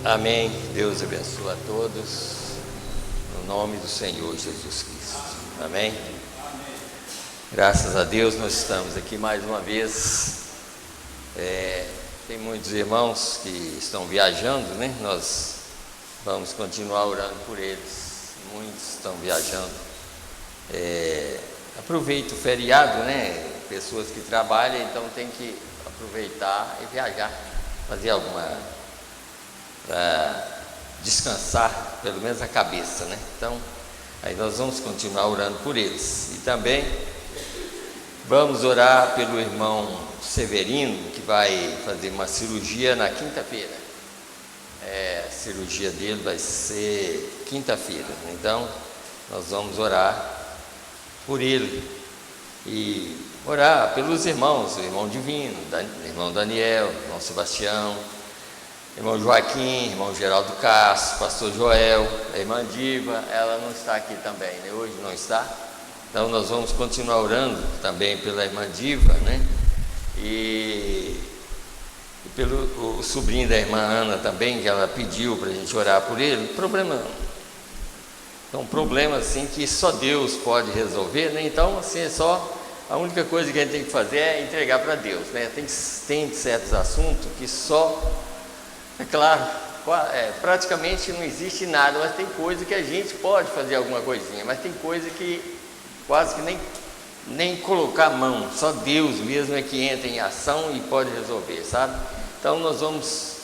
Amém. Deus abençoe a todos, no nome do Senhor Jesus Cristo. Amém. Graças a Deus nós estamos aqui mais uma vez. Tem muitos irmãos que estão viajando, né? Nós vamos continuar orando por eles. Muitos estão viajando. Aproveita o feriado, né? Pessoas que trabalham, então tem que aproveitar e viajar, fazer alguma para descansar pelo menos a cabeça, né? Então aí nós vamos continuar orando por eles. E também vamos orar pelo irmão Severino, que vai fazer uma cirurgia na quinta-feira. A cirurgia dele vai ser quinta-feira. Então nós vamos orar por ele e orar pelos irmãos, o irmão Divino, o irmão Daniel, o irmão Sebastião, irmão Joaquim, irmão Geraldo Castro, pastor Joel, a irmã Diva. Ela não está aqui também, né? Hoje não está. Então nós vamos continuar orando também pela irmã Diva, né? E pelo o sobrinho da irmã Ana também, que ela pediu para a gente orar por ele. Um problema assim que só Deus pode resolver, né? Então assim, a única coisa que a gente tem que fazer é entregar para Deus, né? Tem certos assuntos que só, é claro, praticamente não existe nada, mas tem coisa que a gente pode fazer alguma coisinha, mas tem coisa que quase que nem colocar a mão, só Deus mesmo é que entra em ação e pode resolver, sabe? Então nós vamos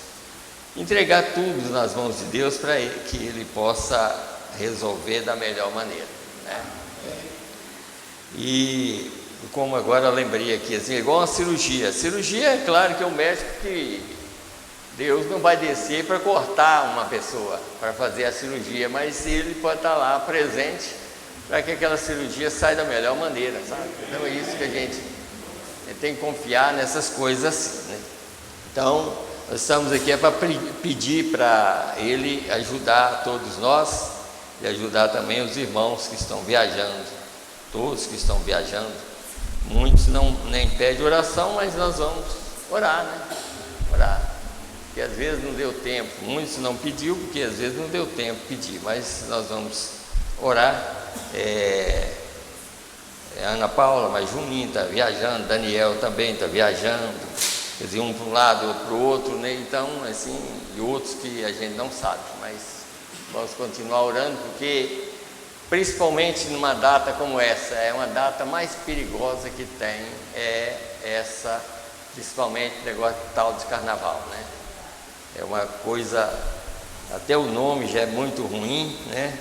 entregar tudo nas mãos de Deus para que Ele possa resolver da melhor maneira, né? E como agora eu lembrei aqui, assim, igual uma cirurgia. Cirurgia, é claro que é o médico que Deus não vai descer para cortar uma pessoa para fazer a cirurgia, mas Ele pode estar lá presente para que aquela cirurgia saia da melhor maneira, sabe? Então é isso que a gente tem que confiar nessas coisas assim, né? Então nós estamos aqui para pedir para Ele ajudar todos nós e ajudar também os irmãos que estão viajando, todos que estão viajando. Muitos nem pedem oração, mas nós vamos orar, né? Orar. Porque às vezes não deu tempo, muitos não pediu, porque às vezes não deu tempo de pedir, mas nós vamos orar. Ana Paula, mas Juninho está viajando, Daniel também está viajando, quer dizer, um para um lado, outro para o outro, né? Então, assim, e outros que a gente não sabe, mas vamos continuar orando, porque principalmente numa data como essa, é uma data mais perigosa que tem, essa, principalmente o negócio tal de carnaval, né? É uma coisa, até o nome já é muito ruim, né?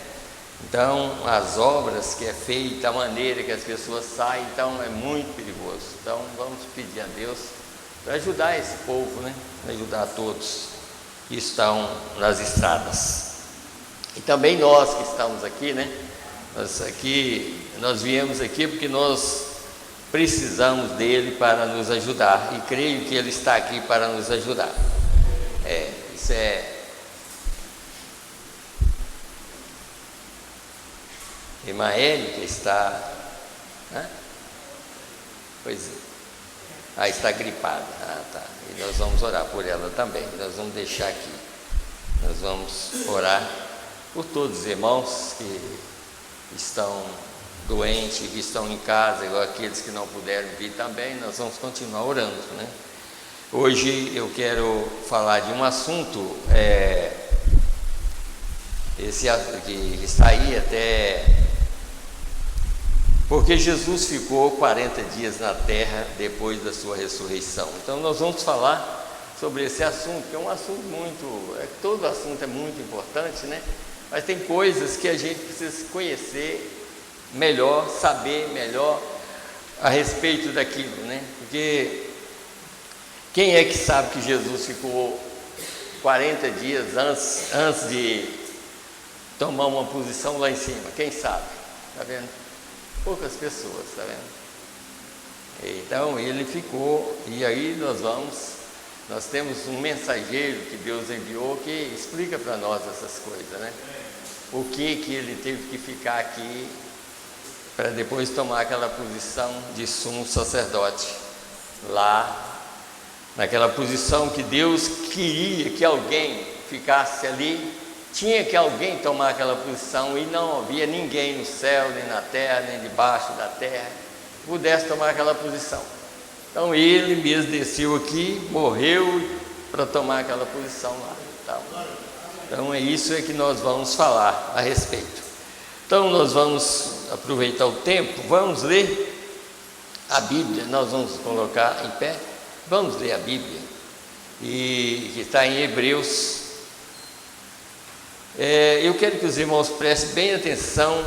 Então as obras que é feita, a maneira que as pessoas saem, então é muito perigoso. Então vamos pedir a Deus para ajudar esse povo, né? Para ajudar a todos que estão nas estradas. E também nós que estamos aqui, né? Nós viemos aqui porque nós precisamos dele para nos ajudar, e creio que ele está aqui para nos ajudar. Isso é irmã Érica está, né? Pois é. Está gripada. Tá. E nós vamos orar por ela também. Nós vamos deixar aqui. Nós vamos orar por todos os irmãos que estão doentes, que estão em casa, igual aqueles que não puderam vir também. Nós vamos continuar orando, né? Hoje eu quero falar de um assunto que está aí até... Porque Jesus ficou 40 dias na terra depois da sua ressurreição. Então nós vamos falar sobre esse assunto, que é um assunto todo assunto é muito importante, né? Mas tem coisas que a gente precisa conhecer melhor, saber melhor a respeito daquilo, né? Porque quem é que sabe que Jesus ficou 40 dias antes de tomar uma posição lá em cima? Quem sabe? Está vendo? Poucas pessoas, está vendo? Então ele ficou, e aí nós temos um mensageiro que Deus enviou que explica para nós essas coisas, né? O que ele teve que ficar aqui para depois tomar aquela posição de sumo sacerdote, lá, naquela posição que Deus queria que alguém ficasse ali, tinha que alguém tomar aquela posição, e não havia ninguém no céu, nem na terra, nem debaixo da terra, que pudesse tomar aquela posição. Então ele mesmo desceu aqui, morreu para tomar aquela posição lá. Então é isso que nós vamos falar a respeito. Então nós vamos aproveitar o tempo, vamos ler a Bíblia, nós vamos colocar em pé, vamos ler a Bíblia, e que está em Hebreus. Eu quero que os irmãos prestem bem atenção,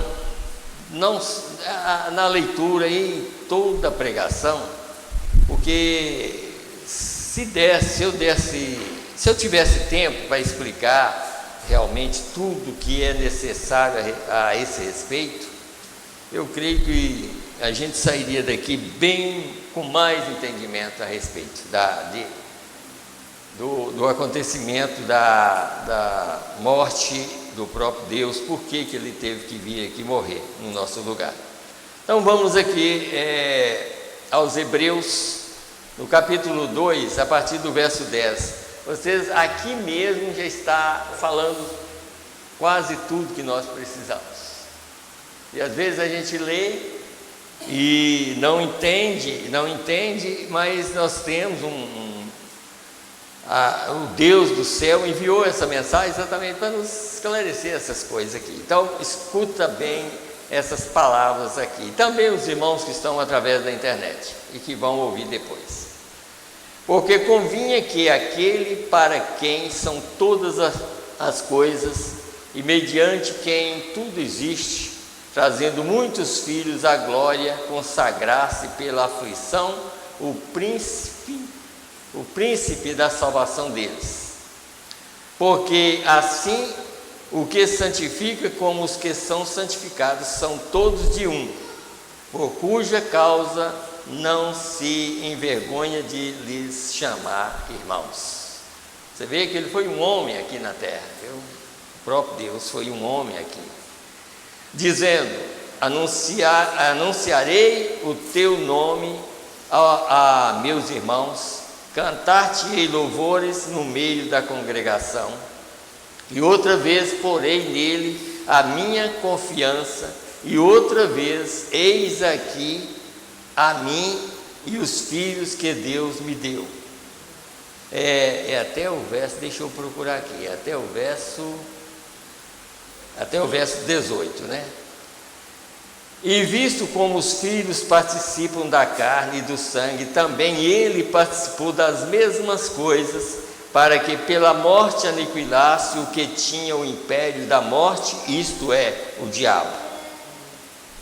na leitura e em toda a pregação, porque se eu tivesse tempo para explicar realmente tudo que é necessário a esse respeito, eu creio que a gente sairia daqui bem com mais entendimento a respeito do acontecimento da morte do próprio Deus, por que ele teve que vir aqui morrer no nosso lugar. Então vamos aqui aos Hebreus, no capítulo 2, a partir do verso 10. Vocês aqui mesmo já está falando quase tudo que nós precisamos. E às vezes a gente lê e não entende, mas nós temos o Deus do céu enviou essa mensagem exatamente para nos esclarecer essas coisas aqui. Então escuta bem essas palavras aqui, e também os irmãos que estão através da internet e que vão ouvir depois. Porque convinha que aquele para quem são todas as coisas e mediante quem tudo existe, trazendo muitos filhos à glória, consagrasse pela aflição o príncipe da salvação deles. Porque assim o que santifica como os que são santificados são todos de um, por cuja causa não se envergonha de lhes chamar irmãos. Você vê que ele foi um homem aqui na terra, viu? O próprio Deus foi um homem aqui, dizendo: anunciarei o teu nome a meus irmãos, cantar-te-ei louvores no meio da congregação, e outra vez porei nele a minha confiança, e outra vez eis aqui a mim e os filhos que Deus me deu. Até o verso, deixa eu procurar aqui, até o verso 18, né? E visto como os filhos participam da carne e do sangue, também ele participou das mesmas coisas, para que pela morte aniquilasse o que tinha o império da morte, isto é, o diabo,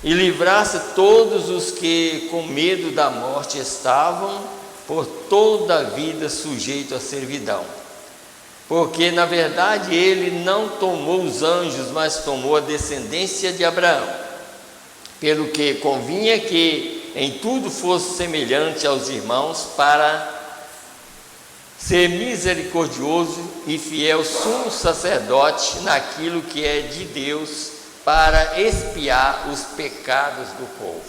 e livrasse todos os que com medo da morte estavam por toda a vida sujeitos à servidão. Porque na verdade ele não tomou os anjos, mas tomou a descendência de Abraão, pelo que convinha que em tudo fosse semelhante aos irmãos, para ser misericordioso e fiel sumo sacerdote naquilo que é de Deus, para expiar os pecados do povo.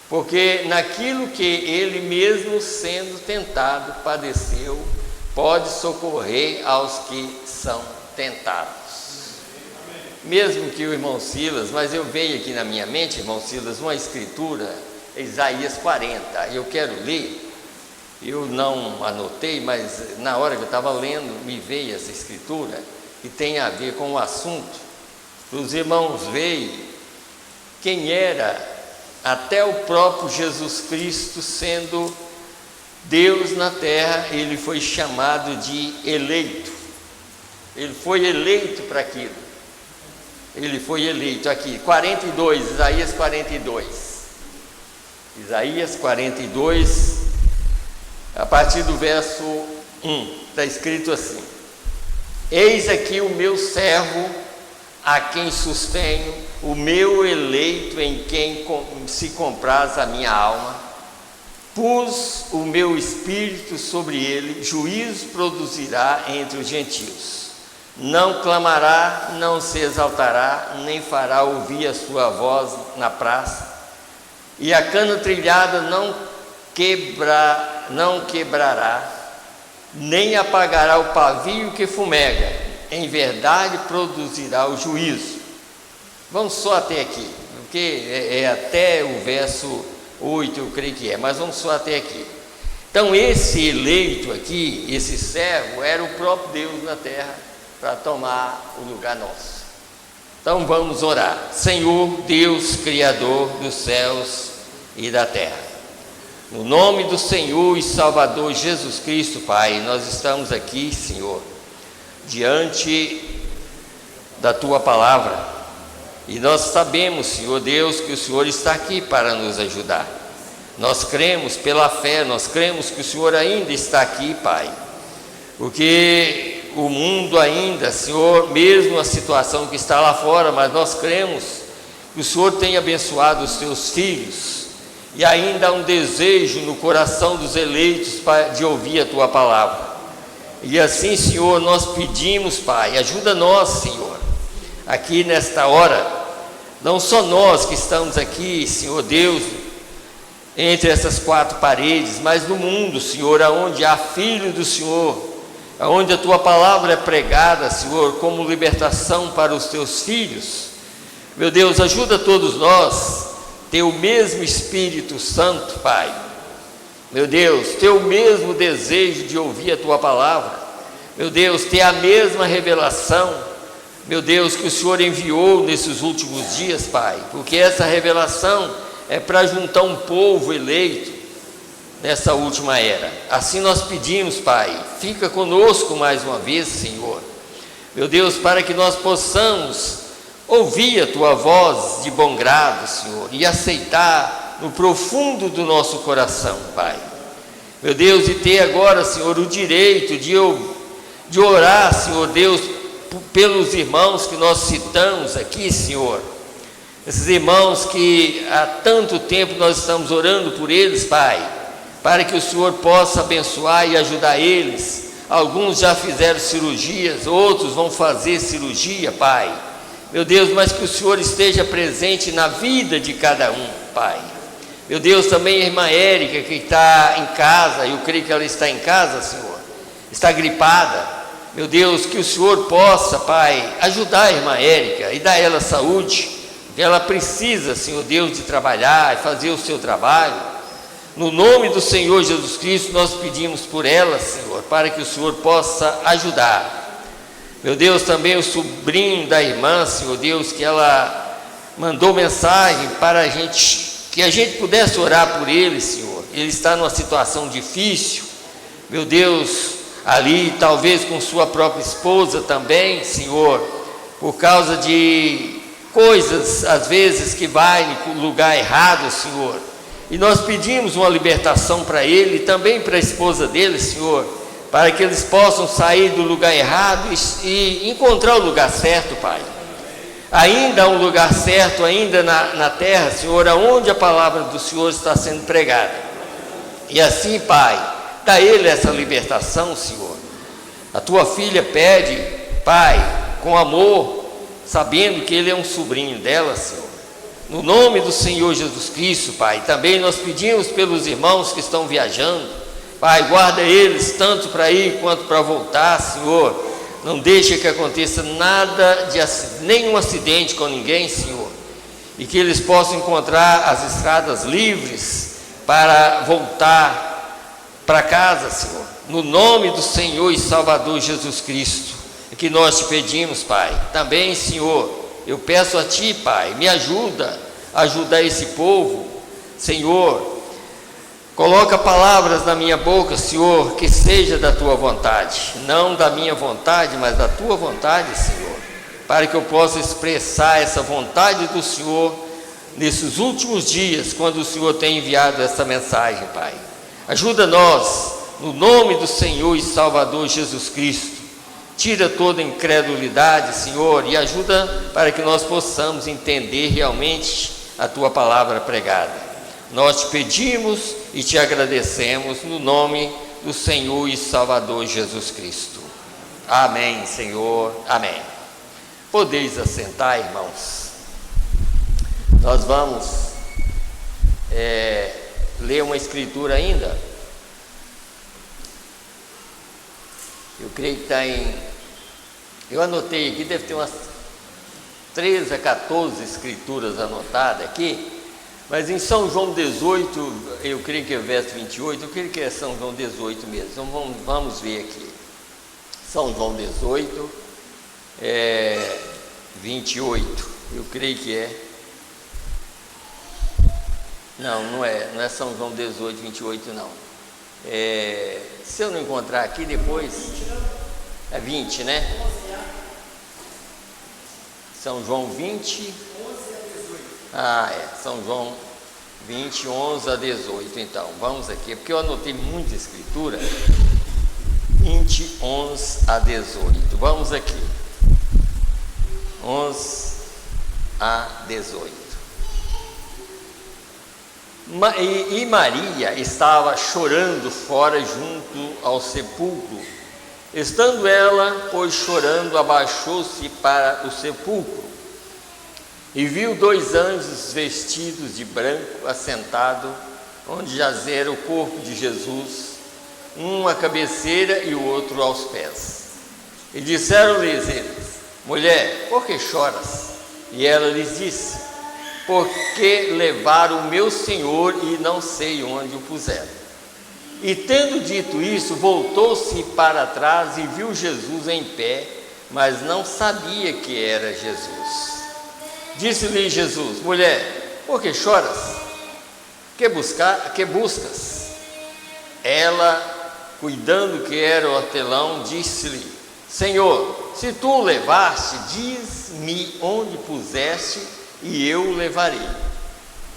Porque naquilo que ele mesmo, sendo tentado, padeceu, pode socorrer aos que são tentados. Mesmo que o irmão Silas, mas eu vejo aqui na minha mente, irmão Silas, uma escritura, Isaías 40, eu quero ler. Eu não anotei, mas na hora que eu estava lendo, me veio essa escritura, que tem a ver com o assunto, para os irmãos verem quem era até o próprio Jesus Cristo, sendo Deus na terra. Ele foi chamado de eleito. Ele foi eleito para aquilo. Ele foi eleito aqui, 42, Isaías 42. Isaías 42, a partir do verso 1, está escrito assim: eis aqui o meu servo, a quem sustenho, o meu eleito, em quem se compraz a minha alma. Pus o meu espírito sobre ele, juízo produzirá entre os gentios. Não clamará, não se exaltará, nem fará ouvir a sua voz na praça, e a cana trilhada não quebrará, nem apagará o pavio que fumega. Em verdade produzirá o juízo. Vamos só até aqui, porque é até o verso 8, eu creio que é, mas vamos só até aqui. Então esse eleito aqui, esse servo, era o próprio Deus na terra, para tomar o lugar nosso. Então vamos orar. Senhor Deus, Criador dos céus e da terra, no nome do Senhor e Salvador Jesus Cristo, Pai, nós estamos aqui, Senhor, diante da Tua palavra, e nós sabemos, Senhor Deus, que o Senhor está aqui para nos ajudar. Nós cremos pela fé, nós cremos que o Senhor ainda está aqui, Pai, porque o mundo ainda, Senhor, mesmo a situação que está lá fora, mas nós cremos que o Senhor tem abençoado os Teus filhos, e ainda há um desejo no coração dos eleitos de ouvir a Tua palavra. E assim, Senhor, nós pedimos, Pai, ajuda nós, Senhor, aqui nesta hora, não só nós que estamos aqui, Senhor Deus, entre essas quatro paredes, mas no mundo, Senhor, aonde há filho do Senhor, aonde a Tua palavra é pregada, Senhor, como libertação para os Teus filhos. Meu Deus, ajuda todos nós, ter o mesmo Espírito Santo, Pai. Meu Deus, ter o mesmo desejo de ouvir a Tua palavra. Meu Deus, ter a mesma revelação, meu Deus, que o Senhor enviou nesses últimos dias, Pai, porque essa revelação é para juntar um povo eleito nessa última era. Assim nós pedimos, Pai, fica conosco mais uma vez, Senhor, meu Deus, para que nós possamos ouvir a Tua voz de bom grado, Senhor, e aceitar no profundo do nosso coração, Pai, meu Deus, e ter agora, Senhor, o direito de orar, Senhor Deus, pelos irmãos que nós citamos aqui, Senhor, esses irmãos que há tanto tempo nós estamos orando por eles, Pai, para que o Senhor possa abençoar e ajudar eles. Alguns já fizeram cirurgias, outros vão fazer cirurgia, Pai, meu Deus, mas que o Senhor esteja presente na vida de cada um, Pai. Meu Deus, também a irmã Érica, que está em casa, eu creio que ela está em casa, Senhor, está gripada. Meu Deus, que o Senhor possa, Pai, ajudar a irmã Érica e dar a ela saúde, porque ela precisa, Senhor Deus, de trabalhar e fazer o seu trabalho. No nome do Senhor Jesus Cristo, nós pedimos por ela, Senhor, para que o Senhor possa ajudar. Meu Deus, também o sobrinho da irmã, Senhor Deus, que ela mandou mensagem para a gente, que a gente pudesse orar por ele, Senhor. Ele está numa situação difícil, meu Deus, ali, talvez com sua própria esposa também, Senhor, por causa de coisas, às vezes, que vai no lugar errado, Senhor. E nós pedimos uma libertação para ele e também para a esposa dele, Senhor, para que eles possam sair do lugar errado e encontrar o lugar certo, Pai. Ainda há um lugar certo, ainda na terra, Senhor, aonde a palavra do Senhor está sendo pregada. E assim, Pai, dá a ele essa libertação, Senhor. A tua filha pede, Pai, com amor, sabendo que ele é um sobrinho dela, Senhor. No nome do Senhor Jesus Cristo, Pai, também nós pedimos pelos irmãos que estão viajando, Pai, guarda eles tanto para ir quanto para voltar, Senhor. Não deixe que aconteça nada, nenhum acidente com ninguém, Senhor, e que eles possam encontrar as estradas livres para voltar para casa, Senhor. No nome do Senhor e Salvador Jesus Cristo, que nós te pedimos, Pai. Também, Senhor, eu peço a Ti, Pai, me ajuda a ajudar esse povo. Senhor, coloca palavras na minha boca, Senhor, que seja da Tua vontade, não da minha vontade, mas da Tua vontade, Senhor, para que eu possa expressar essa vontade do Senhor nesses últimos dias, quando o Senhor tem enviado essa mensagem, Pai. Ajuda nós, no nome do Senhor e Salvador Jesus Cristo. Tira toda incredulidade, Senhor, e ajuda para que nós possamos entender realmente a Tua palavra pregada. Nós te pedimos e te agradecemos no nome do Senhor e Salvador Jesus Cristo. Amém, Senhor, amém. Podeis assentar, irmãos. Nós vamos ler uma escritura ainda. Eu creio que está eu anotei aqui, deve ter umas 13 a 14 escrituras anotadas aqui, mas em São João 18, eu creio que é verso 28, eu creio que é São João 18 mesmo, então vamos ver aqui. São João 18, 28, eu creio que é. Não é São João 18, 28 não. Se eu não encontrar aqui depois, é 20, né? São João 20, São João 20, 11 a 18, então, vamos aqui, porque eu anotei muita escritura, 20, 11 a 18, vamos aqui, 11 a 18. E Maria estava chorando fora junto ao sepulcro. Estando ela, pois, chorando, abaixou-se para o sepulcro e viu 2 anjos vestidos de branco assentado onde jazera o corpo de Jesus, um à cabeceira e o outro aos pés. E disseram-lhes eles: mulher, por que choras? E ela lhes disse: porque levaram o meu Senhor e não sei onde o puseram. E tendo dito isso, voltou-se para trás e viu Jesus em pé, mas não sabia que era Jesus. Disse-lhe Jesus: mulher, por que choras? Que buscas? Ela, cuidando que era o hortelão, disse-lhe: Senhor, se tu o levaste, diz-me onde puseste, e eu o levarei.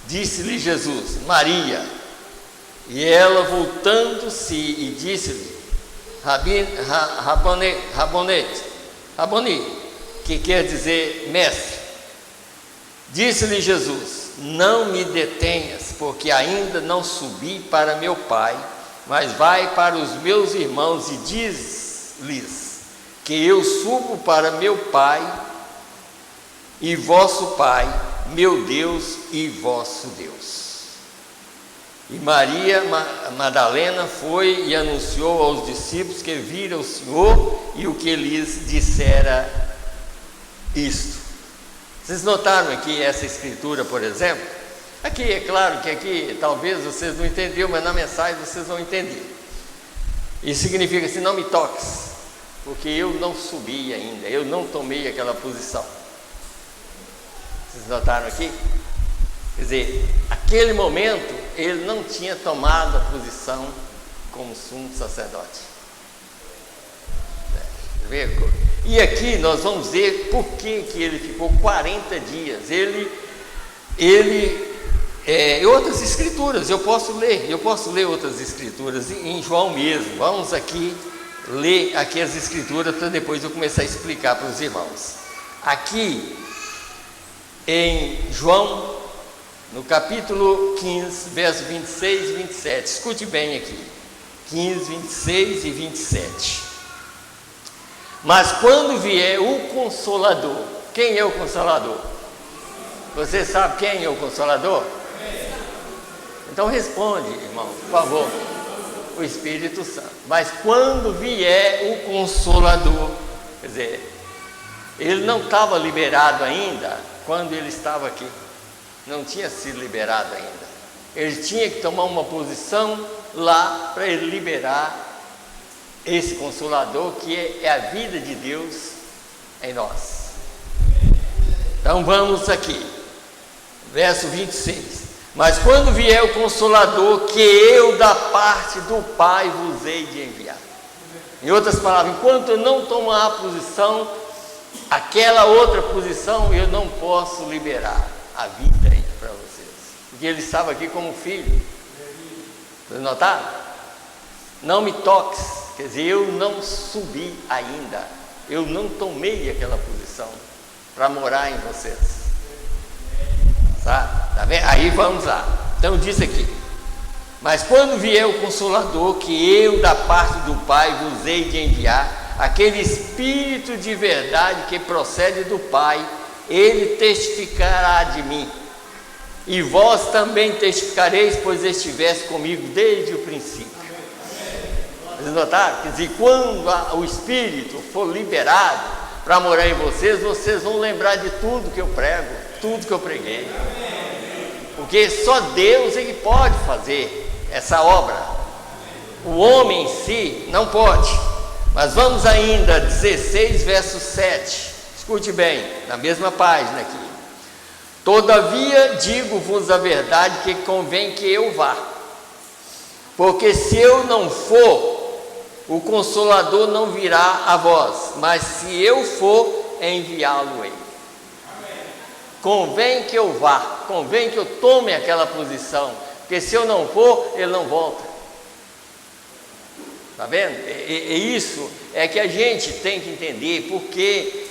Disse-lhe Jesus: Maria. E ela, voltando-se, e disse-lhe: Raboni, que quer dizer mestre. Disse-lhe Jesus: não me detenhas, porque ainda não subi para meu Pai, mas vai para os meus irmãos e diz-lhes que eu subo para meu Pai e vosso Pai, meu Deus e vosso Deus. E Maria Madalena foi e anunciou aos discípulos que viram o Senhor e o que lhes dissera isto. Vocês notaram aqui essa escritura, por exemplo? Aqui é claro que aqui talvez vocês não entenderam, mas na mensagem vocês vão entender. Isso significa assim: não me toques, porque eu não subi ainda, eu não tomei aquela posição. Vocês notaram aqui? Quer dizer, aquele momento ele não tinha tomado a posição como sumo sacerdote. E aqui nós vamos ver por que ele ficou 40 dias. Outras escrituras, eu posso ler outras escrituras em João mesmo. Vamos aqui ler aqui as escrituras para depois eu começar a explicar para os irmãos. Aqui em João, no capítulo 15, verso 26 e 27, escute bem aqui, 15, 26 e 27. Mas quando vier o Consolador, quem é o Consolador? Você sabe quem é o Consolador? Então responde, irmão, por favor. O Espírito Santo. Mas quando vier o Consolador, quer dizer, ele não estava liberado ainda quando ele estava aqui. Não tinha sido liberado ainda. Ele tinha que tomar uma posição lá para ele liberar esse Consolador que é a vida de Deus em nós. Então vamos aqui, verso 26. Mas quando vier o Consolador, que eu da parte do Pai vos hei de enviar. Em outras palavras, enquanto eu não tomar a posição, aquela outra posição, eu não posso liberar a vida para vocês, porque ele estava aqui como filho. Vocês notaram? Não me toques, quer dizer, eu não subi ainda, eu não tomei aquela posição para morar em vocês. Tá vendo? Aí vamos lá. Então diz aqui: mas quando vier o Consolador, que eu da parte do Pai vos hei de enviar, aquele Espírito de verdade que procede do Pai, ele testificará de mim, e vós também testificareis, pois estivesse comigo desde o princípio. Vocês notaram? Quer dizer, quando o Espírito for liberado para morar em vocês, vocês vão lembrar de tudo que eu prego, tudo que eu preguei, porque só Deus ele pode fazer essa obra, o homem em si não pode. Mas vamos ainda, 16 verso 7, escute bem, na mesma página aqui: todavia digo-vos a verdade, que convém que eu vá, porque se eu não for, o Consolador não virá a vós, mas se eu for, enviá-lo-ei. Convém que eu vá, convém que eu tome aquela posição, porque se eu não for, ele não volta. Está vendo? E isso é que a gente tem que entender, porque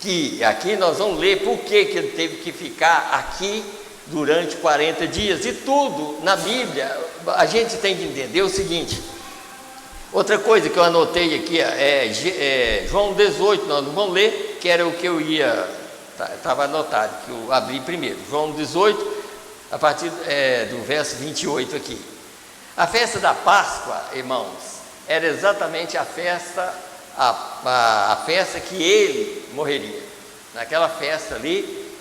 que aqui nós vamos ler por que ele teve que ficar aqui durante 40 dias, e tudo na Bíblia a gente tem que entender o seguinte. Outra coisa que eu anotei aqui é João 18, nós não vamos ler, que era o que eu ia, estava anotado, que eu abri primeiro, João 18, a partir do verso 28 aqui. A festa da Páscoa, irmãos, era exatamente a festa, a festa que ele morreria. Naquela festa ali,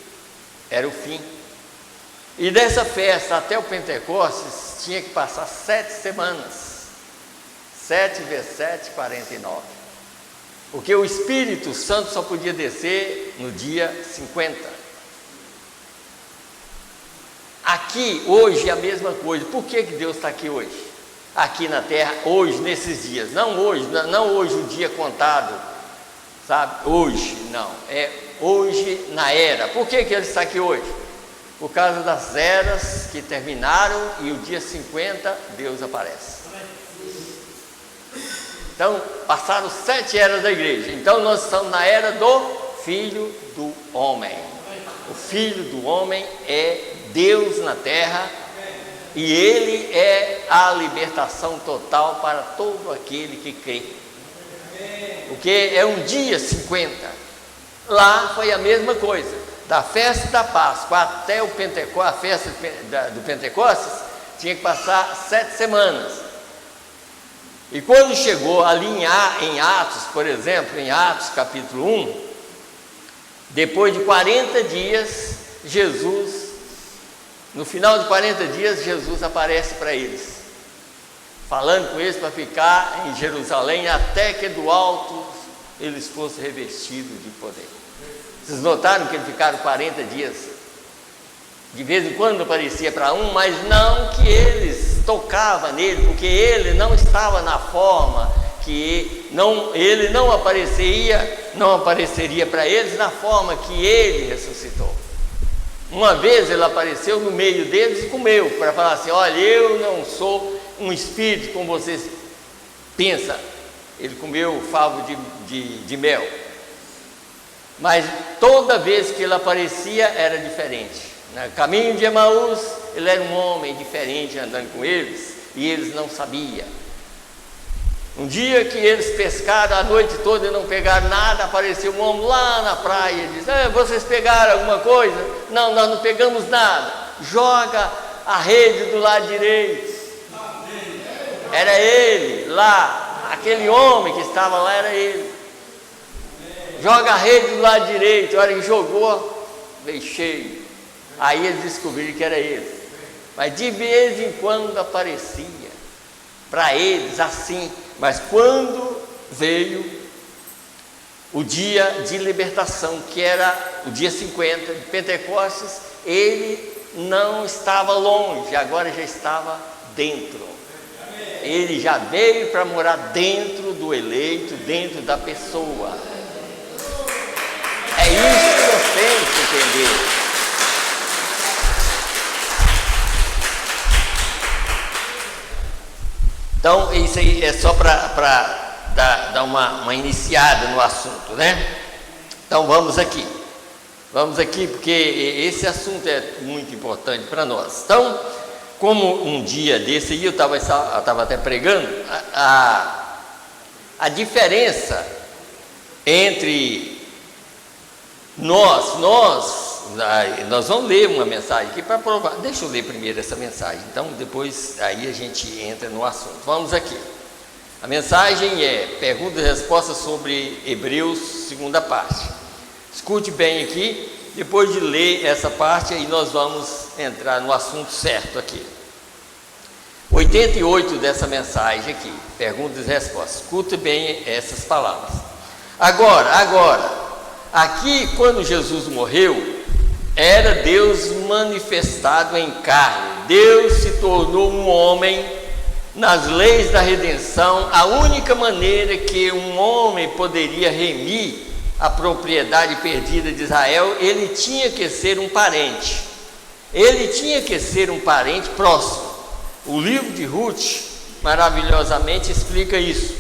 era o fim. E dessa festa até o Pentecostes, tinha que passar 7 semanas. 7 vezes 7, 49. Porque o Espírito Santo só podia descer no dia 50. Aqui, hoje, é a mesma coisa. Por que Deus está aqui hoje? Aqui na terra, hoje, nesses dias. Não hoje, não hoje o dia contado, sabe? Hoje, não. É hoje na era. Por que Ele está aqui hoje? Por causa das eras que terminaram e o dia 50, Deus aparece. Então, passaram 7 eras da igreja. Então, nós estamos na era do Filho do Homem. O Filho do Homem é Deus na terra, e Ele é a libertação total para todo aquele que crê. Porque é um dia 50. Lá foi a mesma coisa. Da festa da Páscoa até o Pentecostes, a festa do Pentecostes, tinha que passar 7 semanas. E quando chegou ali em Atos, por exemplo, em Atos capítulo 1, depois de 40 dias, Jesus, no final de 40 dias, Jesus aparece para eles, falando com eles para ficar em Jerusalém, até que do alto eles fossem revestidos de poder. Vocês notaram que eles ficaram 40 dias? De vez em quando aparecia para um, mas não que eles tocavam nele, porque ele não estava na forma que ele não apareceria para eles na forma que ele ressuscitou. Uma vez ele apareceu no meio deles e comeu, para falar assim: olha, eu não sou um espírito como vocês pensam. Ele comeu favo de mel, mas toda vez que ele aparecia era diferente. No caminho de Emaús, ele era um homem diferente andando com eles, e eles não sabiam. Um dia que eles pescaram a noite toda e não pegaram nada, apareceu um homem lá na praia e disse: vocês pegaram alguma coisa? Não, nós não pegamos nada. Joga a rede do lado direito. Era ele lá, aquele homem que estava lá era ele. Joga a rede do lado direito. A hora que jogou, veio cheio. Aí eles descobriram que era ele. Mas de vez em quando aparecia. para eles assim, mas quando veio o dia de libertação, que era o dia 50 de Pentecostes, ele não estava longe, agora já estava dentro. Ele já veio para morar dentro do eleito, dentro da pessoa. É isso que nós temos que entender. Então, isso aí é só para dar uma iniciada no assunto, né? Então, vamos aqui, porque esse assunto é muito importante para nós. Então, como um dia desse aí, eu estava até pregando, a diferença entre nós vamos ler uma mensagem aqui para provar. Deixa eu ler primeiro essa mensagem, então depois aí a gente entra no assunto. Vamos aqui. A mensagem é perguntas e respostas sobre Hebreus, segunda parte. Escute bem aqui, depois de ler essa parte aí nós vamos entrar no assunto certo aqui. 88 dessa mensagem aqui, perguntas e respostas. Escute bem essas palavras. Agora, aqui quando Jesus morreu, era Deus manifestado em carne. Deus se tornou um homem nas leis da redenção. A única maneira que um homem poderia remir a propriedade perdida de Israel, ele tinha que ser um parente. Ele tinha que ser um parente próximo. O livro de Ruth maravilhosamente explica isso.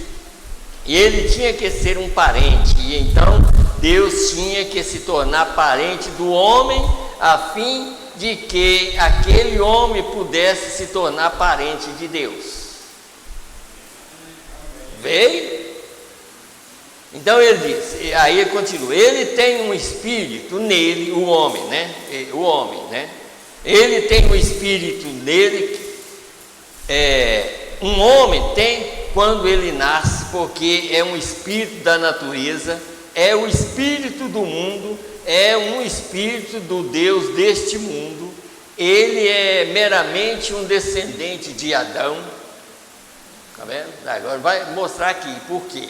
E ele tinha que ser um parente, e então Deus tinha que se tornar parente do homem, a fim de que aquele homem pudesse se tornar parente de Deus. Veio? Então ele diz, aí ele continua, ele tem um espírito nele, o homem, né? Ele tem um espírito nele, um homem tem quando ele nasce, porque é um espírito da natureza, é o espírito do mundo, é um espírito do Deus deste mundo. Ele é meramente um descendente de Adão. Está vendo? Agora vai mostrar aqui por quê.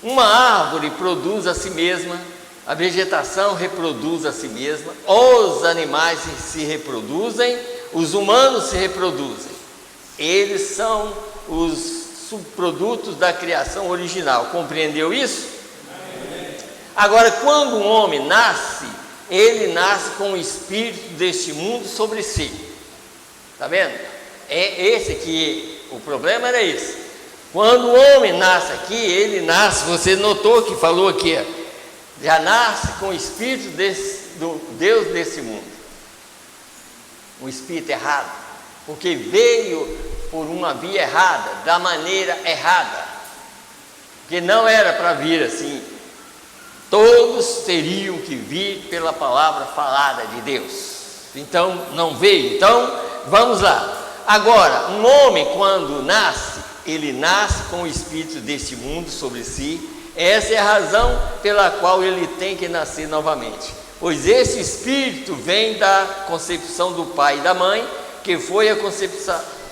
Uma árvore produz a si mesma, a vegetação reproduz a si mesma, os animais se reproduzem, os humanos se reproduzem. Eles são os subprodutos da criação original. Compreendeu isso? Agora, quando um homem nasce, ele nasce com o espírito deste mundo sobre si. Está vendo? É esse aqui, o problema era esse. Quando o homem nasce aqui, ele nasce, você notou que falou aqui, já nasce com o espírito do Deus desse mundo. Um espírito errado, porque veio por uma via errada, da maneira errada, que não era para vir assim. Todos teriam que vir pela palavra falada de Deus. Então não veio. Então vamos lá. Agora, um homem quando nasce, ele nasce com o espírito deste mundo sobre si. Essa é a razão pela qual ele tem que nascer novamente, pois esse espírito vem da concepção do pai e da mãe, que foi a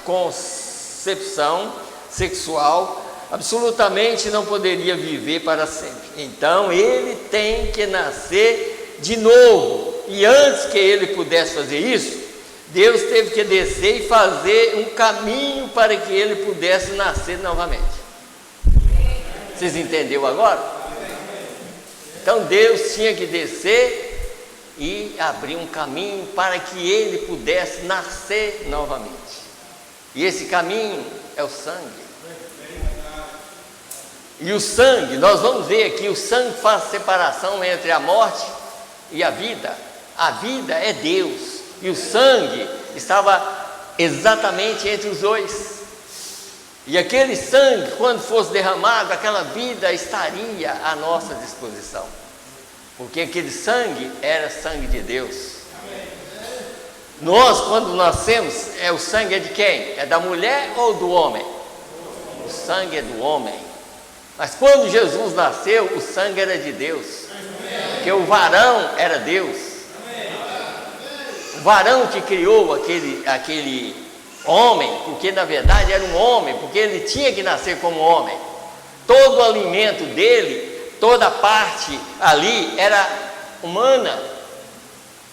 concepção sexual, absolutamente não poderia viver para sempre. Então ele tem que nascer de novo, e antes que ele pudesse fazer isso, Deus teve que descer e fazer um caminho para que ele pudesse nascer novamente. Vocês entenderam agora? Então Deus tinha que descer e abrir um caminho para que ele pudesse nascer novamente. E esse caminho é o sangue. E o sangue, nós vamos ver aqui, o sangue faz separação entre a morte e a vida. A vida é Deus, e o sangue estava exatamente entre os dois. E aquele sangue, quando fosse derramado, aquela vida estaria à nossa disposição, porque aquele sangue era sangue de Deus. Nós, quando nascemos, o sangue é de quem? É da mulher ou do homem? O sangue é do homem. Mas quando Jesus nasceu, o sangue era de Deus, porque o varão era Deus. O varão que criou aquele homem, porque na verdade era um homem, porque ele tinha que nascer como homem. Todo o alimento dele, toda a parte ali era humana.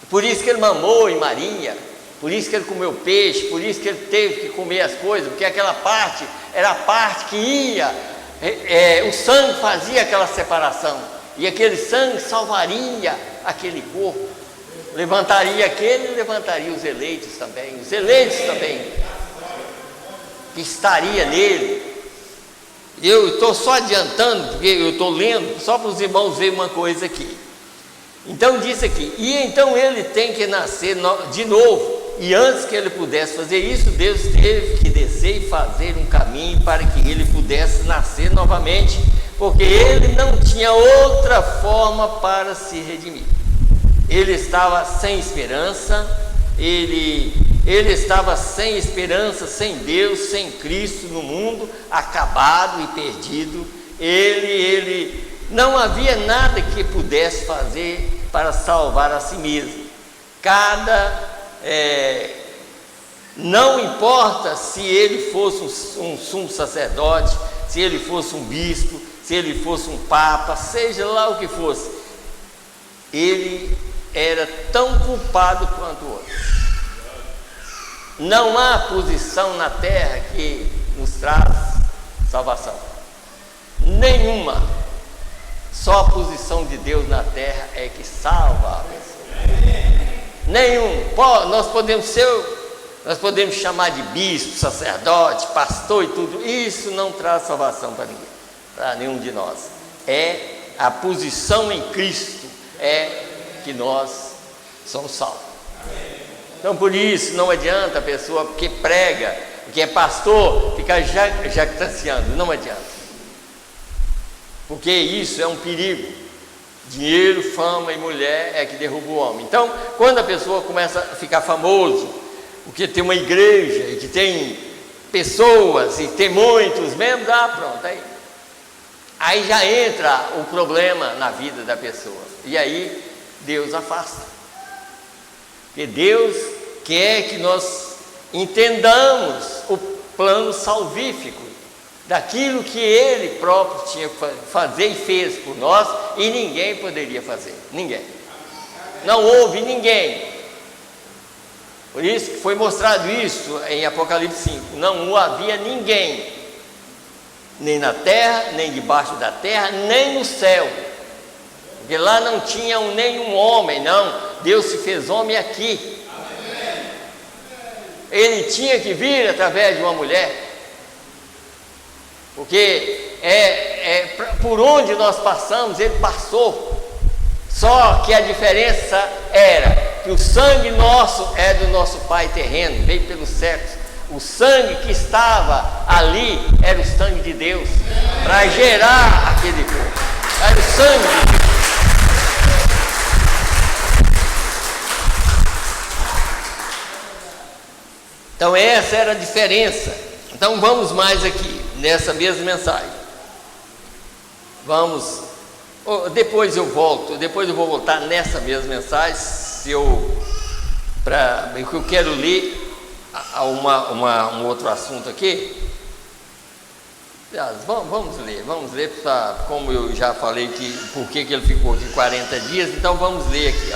Por isso que ele mamou em Maria, por isso que ele comeu peixe, por isso que ele teve que comer as coisas, porque aquela parte era a parte que ia, o sangue fazia aquela separação, e aquele sangue salvaria aquele corpo, levantaria aquele e levantaria os eleitos também, que estaria nele. Eu estou só adiantando, porque eu estou lendo, só para os irmãos verem uma coisa aqui. Então diz aqui, e então ele tem que nascer de novo, e antes que ele pudesse fazer isso, Deus teve que descer e fazer um caminho para que ele pudesse nascer novamente, porque ele não tinha outra forma para se redimir. Ele estava sem esperança, ele estava sem esperança, sem Deus, sem Cristo no mundo, acabado e perdido. Ele não havia nada que pudesse fazer para salvar a si mesmo. Não importa se ele fosse um sumo sacerdote, se ele fosse um bispo, se ele fosse um papa, seja lá o que fosse, ele era tão culpado quanto o outro. Não há posição na terra que nos traz salvação, nenhuma. Só a posição de Deus na terra é que salva a pessoa. Nenhum. Nós podemos chamar de bispo, sacerdote, pastor e tudo, isso não traz salvação para ninguém, para nenhum de nós. É a posição em Cristo é que nós somos salvos. Então por isso não adianta a pessoa que prega, que é pastor, ficar jactanciando, não adianta, porque isso é um perigo. Dinheiro, fama e mulher é que derruba o homem. Então quando a pessoa começa a ficar famoso, porque tem uma igreja e que tem pessoas e tem muitos membros, pronto, aí já entra o problema na vida da pessoa, e aí Deus afasta. Porque Deus quer que nós entendamos o plano salvífico daquilo que Ele próprio tinha que fazer e fez por nós, e ninguém poderia fazer, ninguém. Não houve ninguém. Por isso que foi mostrado isso em Apocalipse 5. Não havia ninguém, nem na terra, nem debaixo da terra, nem no céu. Porque lá não tinha nenhum homem, não. Deus se fez homem aqui. Ele tinha que vir através de uma mulher. Porque por onde nós passamos, ele passou. Só que a diferença era que o sangue nosso é do nosso Pai terreno, veio pelos séculos. O sangue que estava ali era o sangue de Deus, para gerar aquele corpo. Era o sangue de Deus. Então essa era a diferença. Então vamos mais aqui, nessa mesma mensagem. Depois eu vou voltar nessa mesma mensagem, eu quero ler um outro assunto aqui. Vamos ler, como eu já falei por que ele ficou aqui 40 dias, então vamos ler aqui.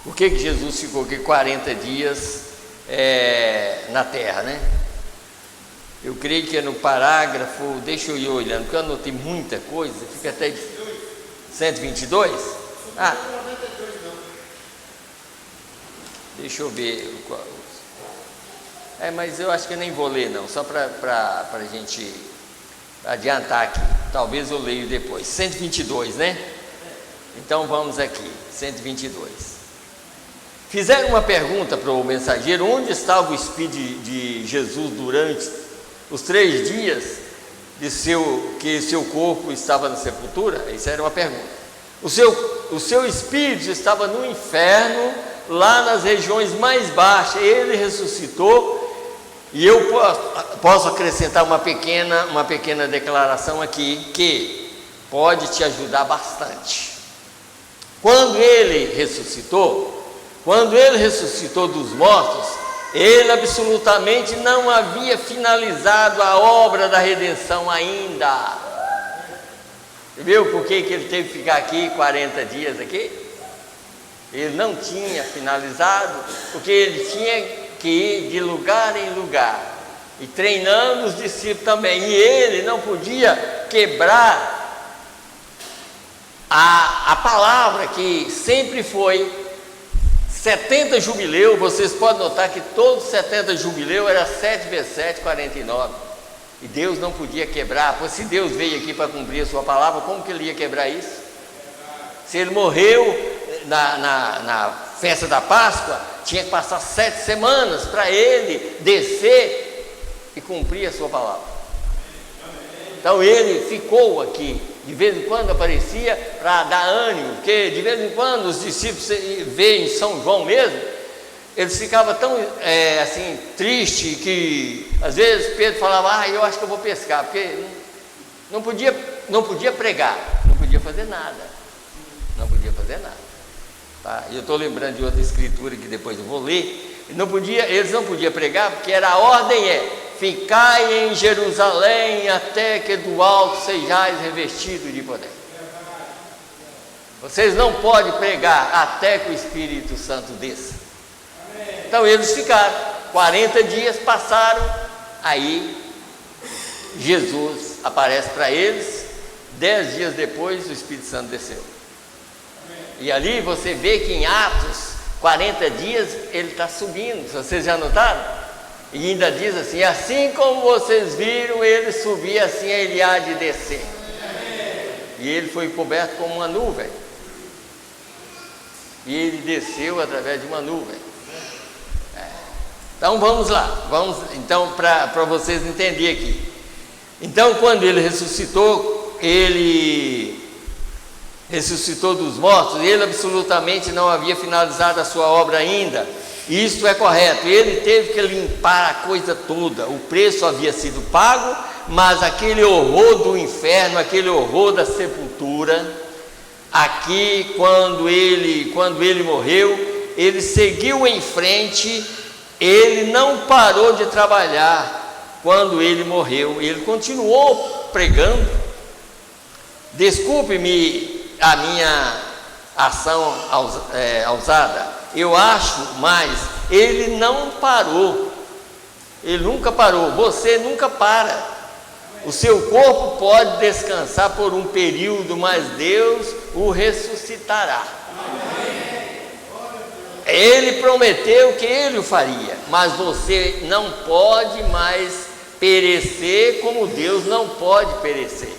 Por que Jesus ficou aqui 40 dias na terra, né? Eu creio que é no parágrafo, deixa eu ir olhando, porque eu anotei muita coisa, fica até 122? Deixa eu ver. Mas eu acho que eu nem vou ler não, só para a gente adiantar aqui, talvez eu leio depois. 122, né? Então vamos aqui, 122. Fizeram uma pergunta para o mensageiro: onde estava o Espírito de Jesus durante os 3 dias que seu corpo estava na sepultura? Isso era uma pergunta. O seu espírito estava no inferno, lá nas regiões mais baixas. Ele ressuscitou. E eu posso acrescentar uma pequena declaração aqui, que pode te ajudar bastante. Quando ele ressuscitou dos mortos, Ele absolutamente não havia finalizado a obra da redenção ainda. Viu por que ele teve que ficar aqui 40 dias aqui? Ele não tinha finalizado, porque ele tinha que ir de lugar em lugar, e treinando os discípulos também, e ele não podia quebrar a palavra que sempre foi 70 jubileu. Vocês podem notar que todos 70 jubileu era 7 vezes 7, 49, e Deus não podia quebrar, pois se Deus veio aqui para cumprir a sua palavra, como que ele ia quebrar isso? Se ele morreu na festa da Páscoa, tinha que passar 7 semanas para ele descer e cumprir a sua palavra. Então ele ficou aqui, de vez em quando aparecia para dar ânimo, porque de vez em quando os discípulos veem em São João mesmo, eles ficavam tão assim, tristes, que às vezes Pedro falava: eu acho que eu vou pescar, porque não podia pregar, não podia fazer nada, tá? E eu estou lembrando de outra escritura que depois eu vou ler. Eles não podiam pregar, porque a ordem ficai em Jerusalém até que do alto sejais revestidos de poder. Vocês não podem pregar até que o Espírito Santo desça. Então eles ficaram 40 dias, passaram, aí Jesus aparece para eles. 10 dias depois o Espírito Santo desceu. E ali você vê que em Atos 40 dias ele está subindo. Vocês já notaram? E ainda diz assim: assim como vocês viram ele subir, assim ele há de descer. E ele foi coberto como uma nuvem, e ele desceu através de uma nuvem. Então vamos lá, então para vocês entenderem aqui. Então quando ele ressuscitou, ele ressuscitou dos mortos, ele absolutamente não havia finalizado a sua obra ainda. Isto é correto, ele teve que limpar a coisa toda. O preço havia sido pago, mas aquele horror do inferno, aquele horror da sepultura, aqui quando ele morreu, ele seguiu em frente, ele não parou de trabalhar. Quando ele morreu, ele continuou pregando. Desculpe-me a minha ação ousada, eu acho, mas ele não parou, ele nunca parou. Você nunca para. O seu corpo pode descansar por um período, mas Deus o ressuscitará. Ele prometeu que ele o faria, mas você não pode mais perecer como Deus não pode perecer,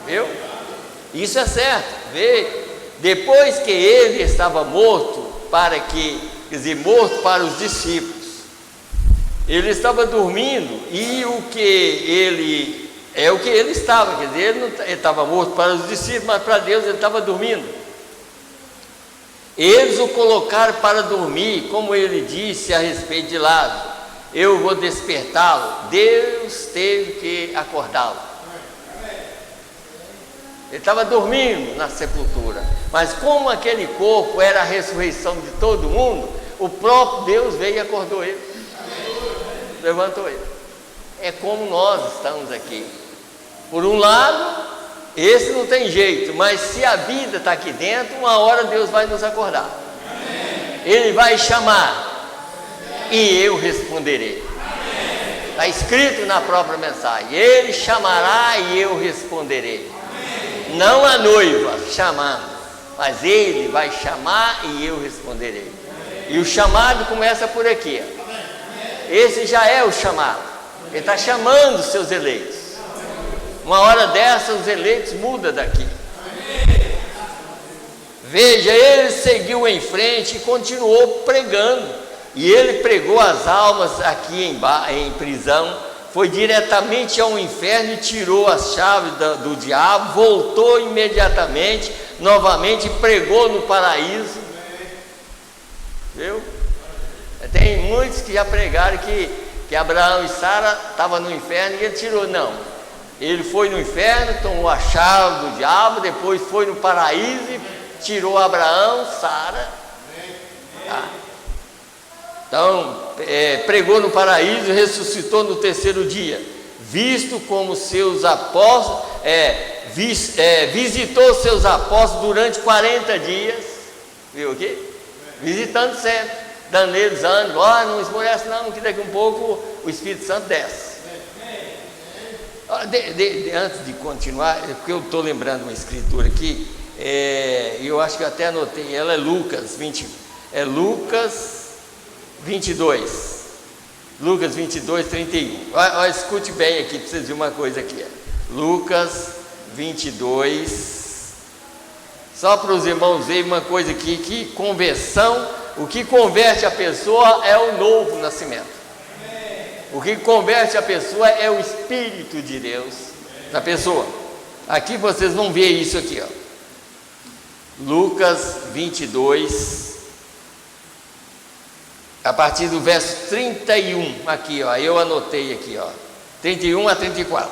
viu? Isso é certo. Vê, depois que ele estava morto, morto para os discípulos, ele estava dormindo, e o que ele estava, quer dizer, ele estava morto para os discípulos, mas para Deus ele estava dormindo. Eles o colocaram para dormir, como ele disse a respeito de Lázaro: eu vou despertá-lo. Deus teve que acordá-lo. Ele estava dormindo na sepultura, mas como aquele corpo era a ressurreição de todo mundo, o próprio Deus veio e acordou ele, levantou ele. É como nós estamos aqui. Por um lado, esse não tem jeito, mas se a vida está aqui dentro, uma hora Deus vai nos acordar. Ele vai chamar, e eu responderei. Está escrito na própria mensagem: ele chamará e eu responderei. Não a noiva chamando, mas ele vai chamar e eu responderei. E o chamado começa por aqui. Esse já é o chamado. Ele está chamando os seus eleitos. Uma hora dessa os eleitos mudam daqui. Veja, ele seguiu em frente e continuou pregando. E ele pregou as almas aqui em prisão. Foi diretamente ao inferno e tirou as chaves do diabo, voltou imediatamente, novamente pregou no paraíso. Viu? Tem muitos que já pregaram que Abraão e Sara estavam no inferno e ele tirou. Não, ele foi no inferno, tomou a chave do diabo, depois foi no paraíso e tirou Abraão, Sara. Tá? Então, pregou no paraíso e ressuscitou no terceiro dia, visto como seus apóstolos, visitou seus apóstolos durante 40 dias, viu aqui? Visitando sempre, dando eles ânimo, não esmorece não, que daqui um pouco o Espírito Santo desce. Antes de continuar, porque eu estou lembrando uma escritura aqui, eu acho que eu até anotei, ela é Lucas 22, Lucas 22, 31. Escute bem aqui, para vocês verem uma coisa aqui. Lucas 22, só para os irmãos verem uma coisa aqui, que conversão, o que converte a pessoa é o novo nascimento. O que converte a pessoa é o Espírito de Deus na pessoa. Aqui vocês vão ver isso aqui, ó. Lucas 22, a partir do verso 31, aqui, ó, eu anotei aqui, ó, 31 a 34.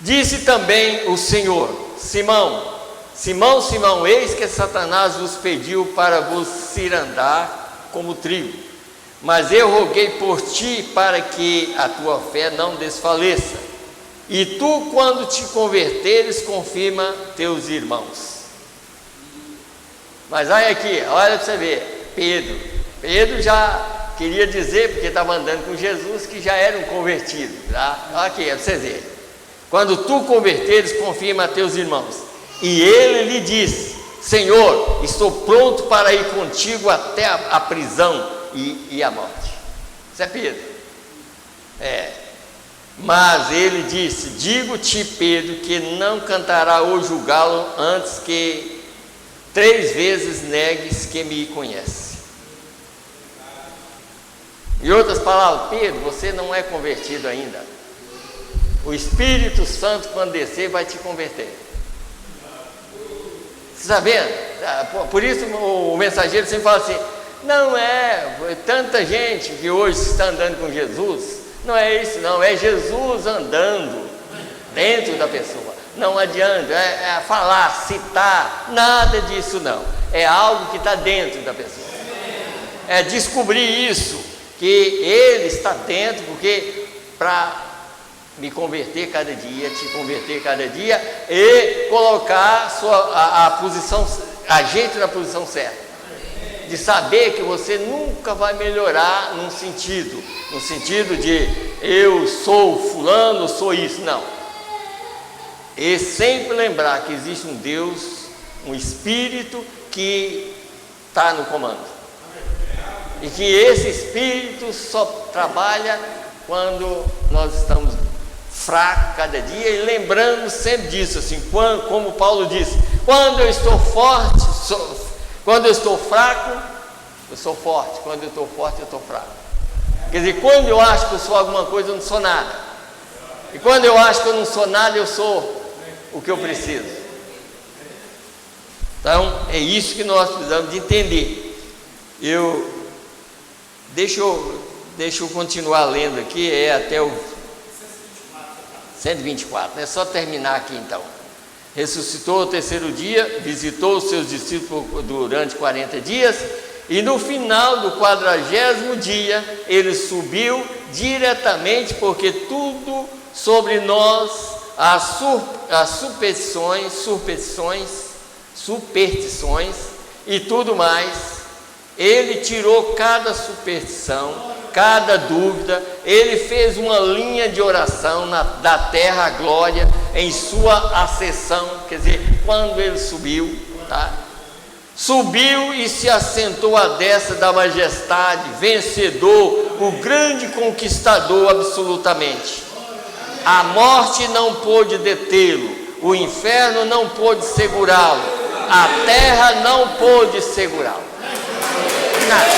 Disse também o Senhor: Simão, Simão, eis que Satanás vos pediu para vos cirandar como trigo. Mas eu roguei por ti para que a tua fé não desfaleça. E tu, quando te converteres, confirma teus irmãos. Mas olha aqui, olha para você ver, Pedro já queria dizer, porque estava andando com Jesus, que já era um convertido, tá? Olha aqui, é para você ver. Quando tu converteres, confirma teus irmãos. E ele lhe disse: Senhor, estou pronto para ir contigo até a prisão e a morte. Isso é Pedro. Mas ele disse: digo-te, Pedro, que não cantará hoje o galo antes que 3 vezes negues que me conhece. Em outras palavras, Pedro, você não é convertido ainda. O Espírito Santo, quando descer, vai te converter. Você está vendo? Por isso o mensageiro sempre fala assim: não é tanta gente que hoje está andando com Jesus. Não é isso não, é Jesus andando dentro da pessoa. Não adianta falar, citar, nada disso não. É algo que está dentro da pessoa. É descobrir isso, que Ele está dentro, porque para me converter cada dia, te converter cada dia e colocar a gente na posição certa. De saber que você nunca vai melhorar num sentido de eu sou fulano, sou isso, não. E sempre lembrar que existe um Deus, um Espírito que está no comando. E que esse Espírito só trabalha quando nós estamos fracos cada dia, e lembrando sempre disso, assim, como Paulo disse: quando eu estou forte, quando eu estou fraco, eu sou forte. Quando eu estou forte, eu estou fraco. Quer dizer, quando eu acho que eu sou alguma coisa, eu não sou nada. E quando eu acho que eu não sou nada, eu sou o que eu preciso. Então, é isso que nós precisamos de entender. Deixa eu continuar lendo aqui, até o 124, né? Só terminar aqui então. Ressuscitou ao terceiro dia, visitou os seus discípulos durante 40 dias, e no final do 40º dia, ele subiu diretamente, porque tudo sobre nós, as superstições e tudo mais, ele tirou cada superstição, cada dúvida. Ele fez uma linha de oração da terra à glória em sua ascensão, quer dizer, quando ele subiu, tá? Subiu e se assentou à destra da majestade, vencedor, o grande conquistador absolutamente. A morte não pôde detê-lo, o inferno não pôde segurá-lo, a terra não pôde segurá-lo. Nada.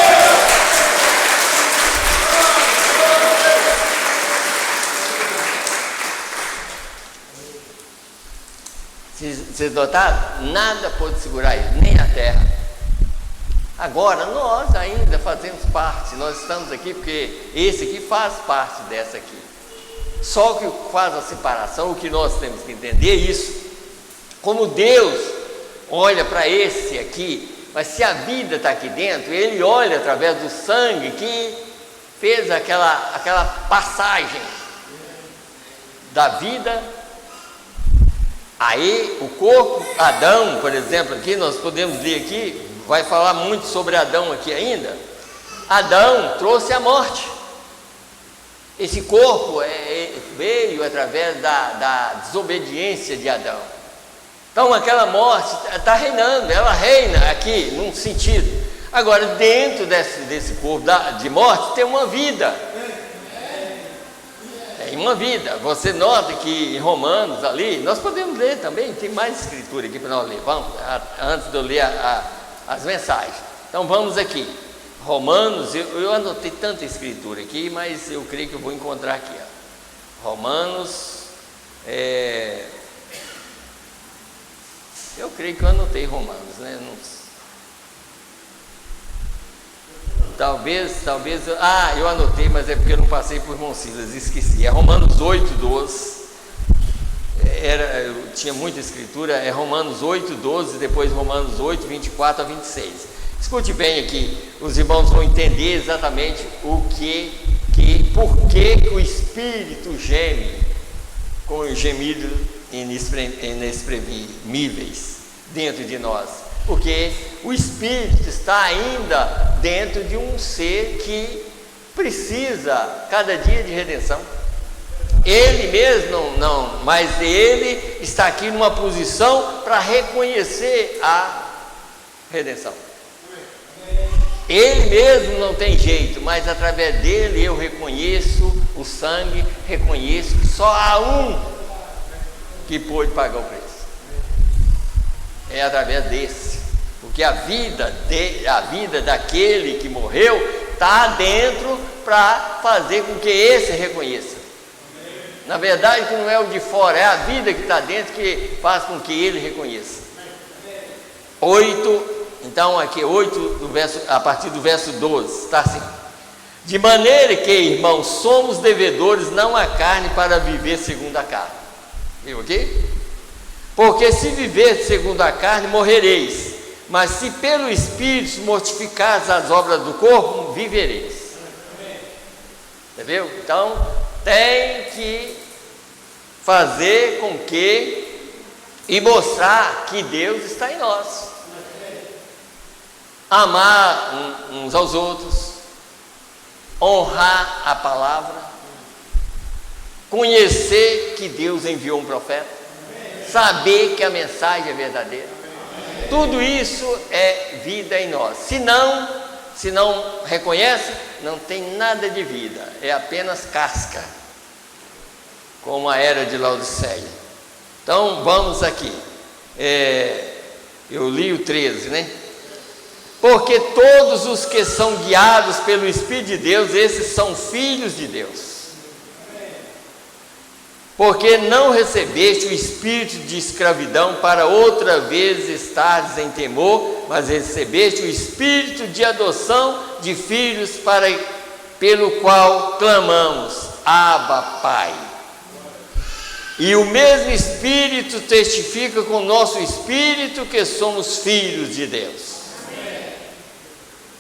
Vocês notaram? Nada pode segurar ele, nem a terra. Agora, nós ainda fazemos parte, nós estamos aqui porque esse aqui faz parte dessa aqui. Só que faz a separação, o que nós temos que entender é isso. Como Deus olha para esse aqui, mas se a vida está aqui dentro, Ele olha através do sangue que fez aquela passagem da vida. Aí o corpo, Adão, por exemplo, aqui nós podemos ler aqui, vai falar muito sobre Adão aqui ainda. Adão trouxe a morte. Esse corpo veio através da desobediência de Adão. Então aquela morte está reinando, ela reina aqui num sentido. Agora dentro desse corpo de morte tem uma vida. Tem uma vida. Você nota que em Romanos ali, nós podemos ler também, tem mais escritura aqui para nós ler. Vamos, antes de eu ler as mensagens. Então vamos aqui. Romanos, eu anotei tanta escritura aqui, mas eu creio que eu vou encontrar aqui. Ó. Romanos, eu creio que eu anotei Romanos, né? Talvez, eu anotei, mas é porque eu não passei por irmão Silas, esqueci. É Romanos 8:12. Eu tinha muita escritura, é Romanos 8:12, depois Romanos 8:24-26. Escute bem aqui, os irmãos vão entender exatamente por que o Espírito geme com gemidos inexprimíveis dentro de nós. Porque o Espírito está ainda dentro de um ser que precisa cada dia de redenção. Ele mesmo não, mas ele está aqui numa posição para reconhecer a redenção. Ele mesmo não tem jeito, mas através dele eu reconheço o sangue, reconheço que só há um que pôde pagar o preço. É através desse, porque a vida daquele que morreu está dentro para fazer com que esse reconheça. Na verdade, que não é o de fora, é a vida que está dentro que faz com que ele reconheça. 8. Então aqui 8, a partir do verso 12, está assim: de maneira que, irmãos, somos devedores não à carne para viver segundo a carne. Viu aqui? Porque se viver segundo a carne, morrereis, mas se pelo Espírito mortificares as obras do corpo, vivereis. Entendeu? Então tem que fazer com que e mostrar que Deus está em nós. Amar uns aos outros, honrar a palavra, conhecer que Deus enviou um profeta, saber que a mensagem é verdadeira. Tudo isso é vida em nós. Se não reconhece, não tem nada de vida, é apenas casca, como a era de Laodiceia. Então vamos aqui, eu li o 13, né? Porque todos os que são guiados pelo Espírito de Deus, esses são filhos de Deus. Porque não recebeste o espírito de escravidão para outra vez estares em temor, mas recebeste o espírito de adoção de filhos, pelo qual clamamos, Abba, Pai. E o mesmo Espírito testifica com o nosso espírito que somos filhos de Deus.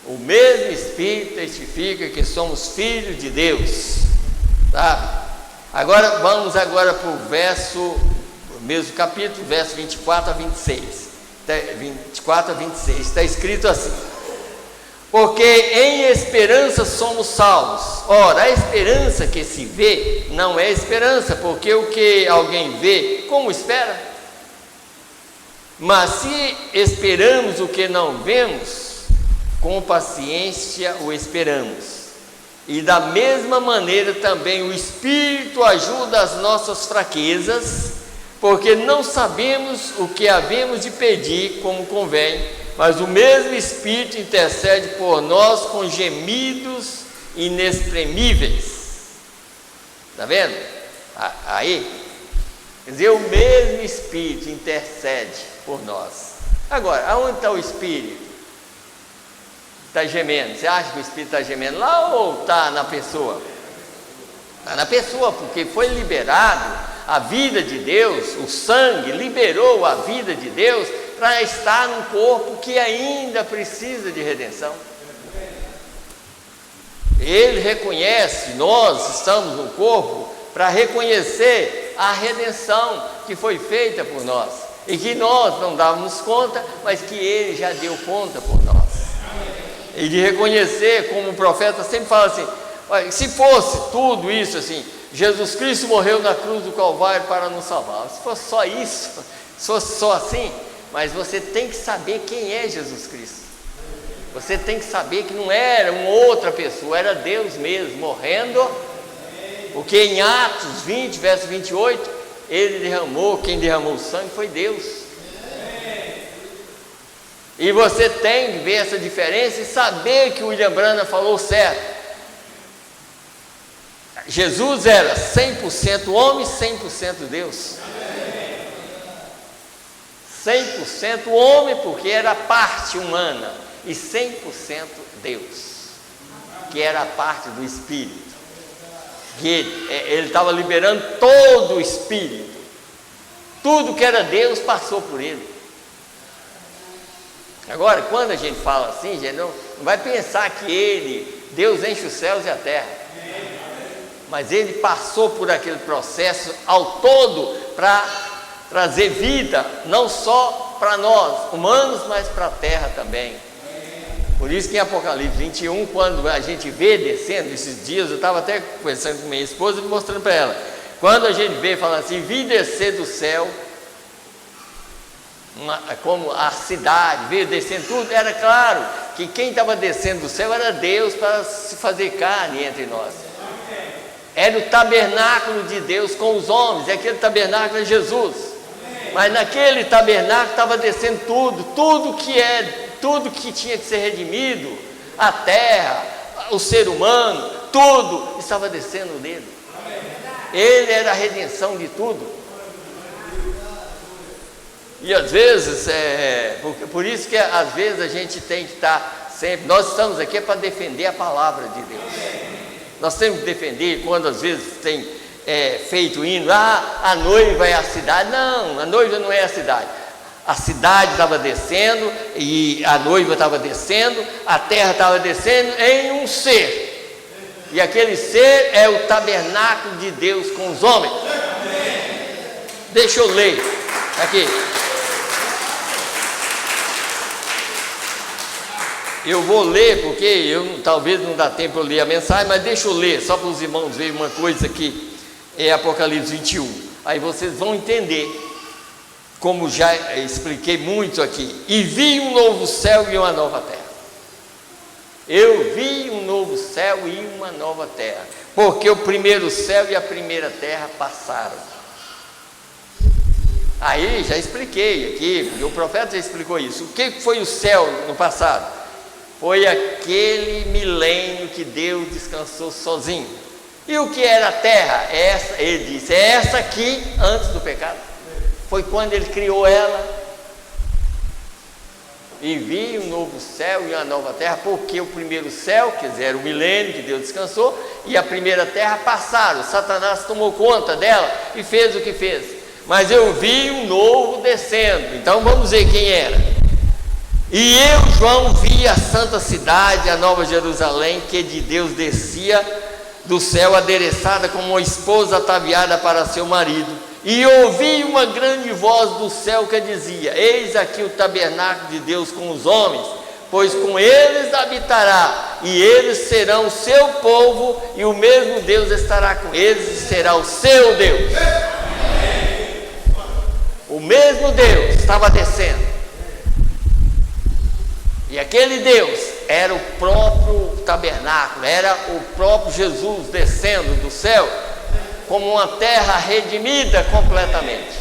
O mesmo Espírito testifica que somos filhos de Deus, sabe? Agora, vamos para o mesmo capítulo, verso 24-26, 24-26, está escrito assim: porque em esperança somos salvos. Ora, a esperança que se vê não é esperança, porque o que alguém vê, como espera? Mas se esperamos o que não vemos, com paciência o esperamos. E da mesma maneira também o Espírito ajuda as nossas fraquezas, porque não sabemos o que havemos de pedir como convém, mas o mesmo Espírito intercede por nós com gemidos inexprimíveis. Está vendo? Aí, quer dizer, o mesmo Espírito intercede por nós. Agora, aonde está o Espírito? Está gemendo. Você acha que o Espírito está gemendo lá ou está na pessoa? Está na pessoa, porque foi liberado a vida de Deus, o sangue liberou a vida de Deus para estar num corpo que ainda precisa de redenção. Ele reconhece, nós estamos no corpo para reconhecer a redenção que foi feita por nós, e que nós não dávamos conta, mas que Ele já deu conta por nós. E de reconhecer, como o profeta sempre fala assim, se fosse tudo isso assim, Jesus Cristo morreu na cruz do Calvário para nos salvar. Se fosse só isso, se fosse só assim, mas você tem que saber quem é Jesus Cristo. Você tem que saber que não era uma outra pessoa, era Deus mesmo morrendo, porque em Atos 20, verso 28, Ele derramou, quem derramou o sangue foi Deus. E você tem que ver essa diferença e saber que o William Branham falou certo. Jesus era 100% homem, 100% Deus. 100% homem, porque era a parte humana, e 100% Deus, que era a parte do Espírito, que ele estava liberando todo o Espírito, tudo que era Deus passou por ele. Agora, quando a gente fala assim, gente, não vai pensar que Deus enche os céus e a terra, mas Ele passou por aquele processo ao todo para trazer vida, não só para nós, humanos, mas para a terra também. Por isso que em Apocalipse 21, quando a gente vê descendo, esses dias, eu estava até conversando com minha esposa e mostrando para ela, quando a gente vê falando assim, vi descer do céu, como a cidade, veio descendo tudo, era claro que quem estava descendo do céu era Deus para se fazer carne entre nós. Era o tabernáculo de Deus com os homens, e aquele tabernáculo é Jesus. Mas naquele tabernáculo estava descendo tudo que tinha que ser redimido, a terra, o ser humano, tudo estava descendo nele. Ele era a redenção de tudo. E às vezes, por isso que às vezes a gente tem que estar sempre, nós estamos aqui para defender a palavra de Deus. Nós temos que defender, quando às vezes tem feito hino, a noiva é a cidade. Não, a noiva não é a cidade. A cidade estava descendo, e a noiva estava descendo, a terra estava descendo em um ser. E aquele ser é o tabernáculo de Deus com os homens. Deixa eu ler aqui. Eu vou ler, porque talvez não dá tempo eu ler a mensagem, mas deixa eu ler, só para os irmãos verem uma coisa aqui, é Apocalipse 21, aí vocês vão entender, como já expliquei muito aqui. E vi um novo céu e uma nova terra. Eu vi um novo céu e uma nova terra, porque o primeiro céu e a primeira terra passaram. Aí já expliquei aqui, porque o profeta já explicou isso. O que foi o céu no passado? Foi aquele milênio que Deus descansou sozinho. E o que era a terra? Ele disse, é essa aqui antes do pecado. Foi quando Ele criou ela. E vi um novo céu e uma nova terra, porque o primeiro céu, quer dizer, era o milênio que Deus descansou, e a primeira terra passaram. Satanás tomou conta dela e fez o que fez. Mas eu vi um novo descendo. Então vamos ver quem era. E eu, João, vi a santa cidade, a nova Jerusalém, que de Deus descia do céu, adereçada como uma esposa ataviada para seu marido. E ouvi uma grande voz do céu que dizia, eis aqui o tabernáculo de Deus com os homens, pois com eles habitará, e eles serão o seu povo, e o mesmo Deus estará com eles, e será o seu Deus. O mesmo Deus estava descendo. E aquele Deus era o próprio tabernáculo, era o próprio Jesus descendo do céu, como uma terra redimida completamente,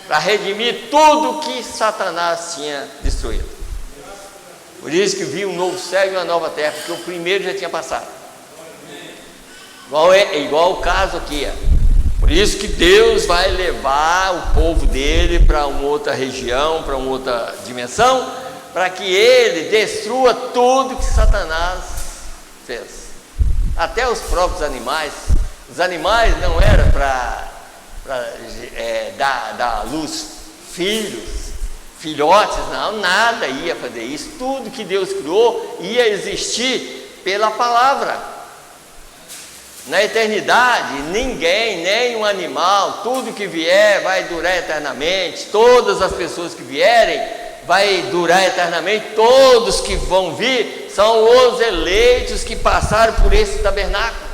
para redimir tudo que Satanás tinha destruído. Por isso que vi um novo céu e uma nova terra, porque o primeiro já tinha passado. Igual o caso aqui. Por isso que Deus vai levar o povo dele para uma outra região, para uma outra dimensão, para que ele destrua tudo que Satanás fez. Até os próprios animais. Os animais não era para dar à luz filhotes, não, nada ia fazer isso. Tudo que Deus criou ia existir pela palavra. Na eternidade, ninguém, nem um animal, tudo que vier vai durar eternamente. Todas as pessoas que vierem vai durar eternamente. Todos que vão vir são os eleitos que passaram por esse tabernáculo.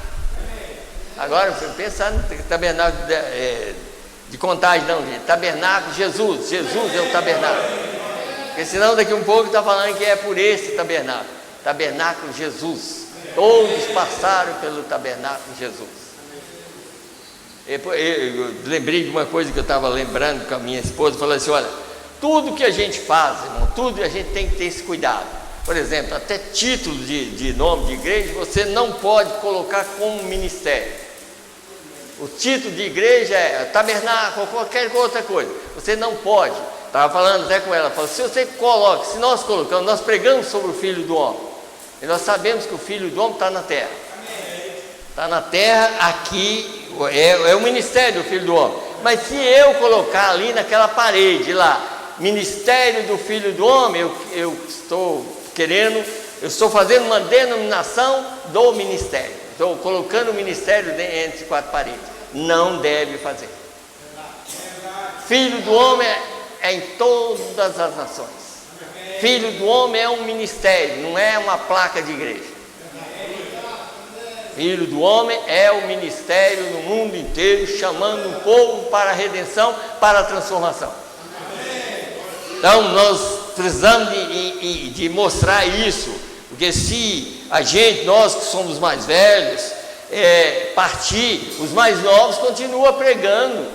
Agora, pensar no tabernáculo de Contagem, não, gente. Tabernáculo, Jesus é o tabernáculo. Porque senão daqui um pouco está falando que é por esse tabernáculo. Tabernáculo Jesus. Todos passaram pelo tabernáculo de Jesus. Eu lembrei de uma coisa que eu estava lembrando com a minha esposa. Falei assim: olha, tudo que a gente faz, irmão, tudo a gente tem que ter esse cuidado. Por exemplo, até título de nome de igreja você não pode colocar como ministério. O título de igreja é tabernáculo, qualquer outra coisa. Você não pode. Estava falando até com ela, falou, se você coloca, se nós colocamos, nós pregamos sobre o Filho do Homem, e nós sabemos que o Filho do Homem está na terra. Está na terra, aqui, é o ministério do Filho do Homem. Mas se eu colocar ali naquela parede lá, ministério do Filho do Homem, eu estou fazendo uma denominação do ministério. Estou colocando o ministério entre quatro paredes. Não deve fazer. Filho do Homem é em todas as nações. Filho do Homem é um ministério, não é uma placa de igreja. Filho do Homem é o ministério no mundo inteiro, chamando o povo para a redenção, para a transformação. Então nós precisamos de mostrar isso, porque se a gente, nós que somos mais velhos, partir, os mais novos continuam pregando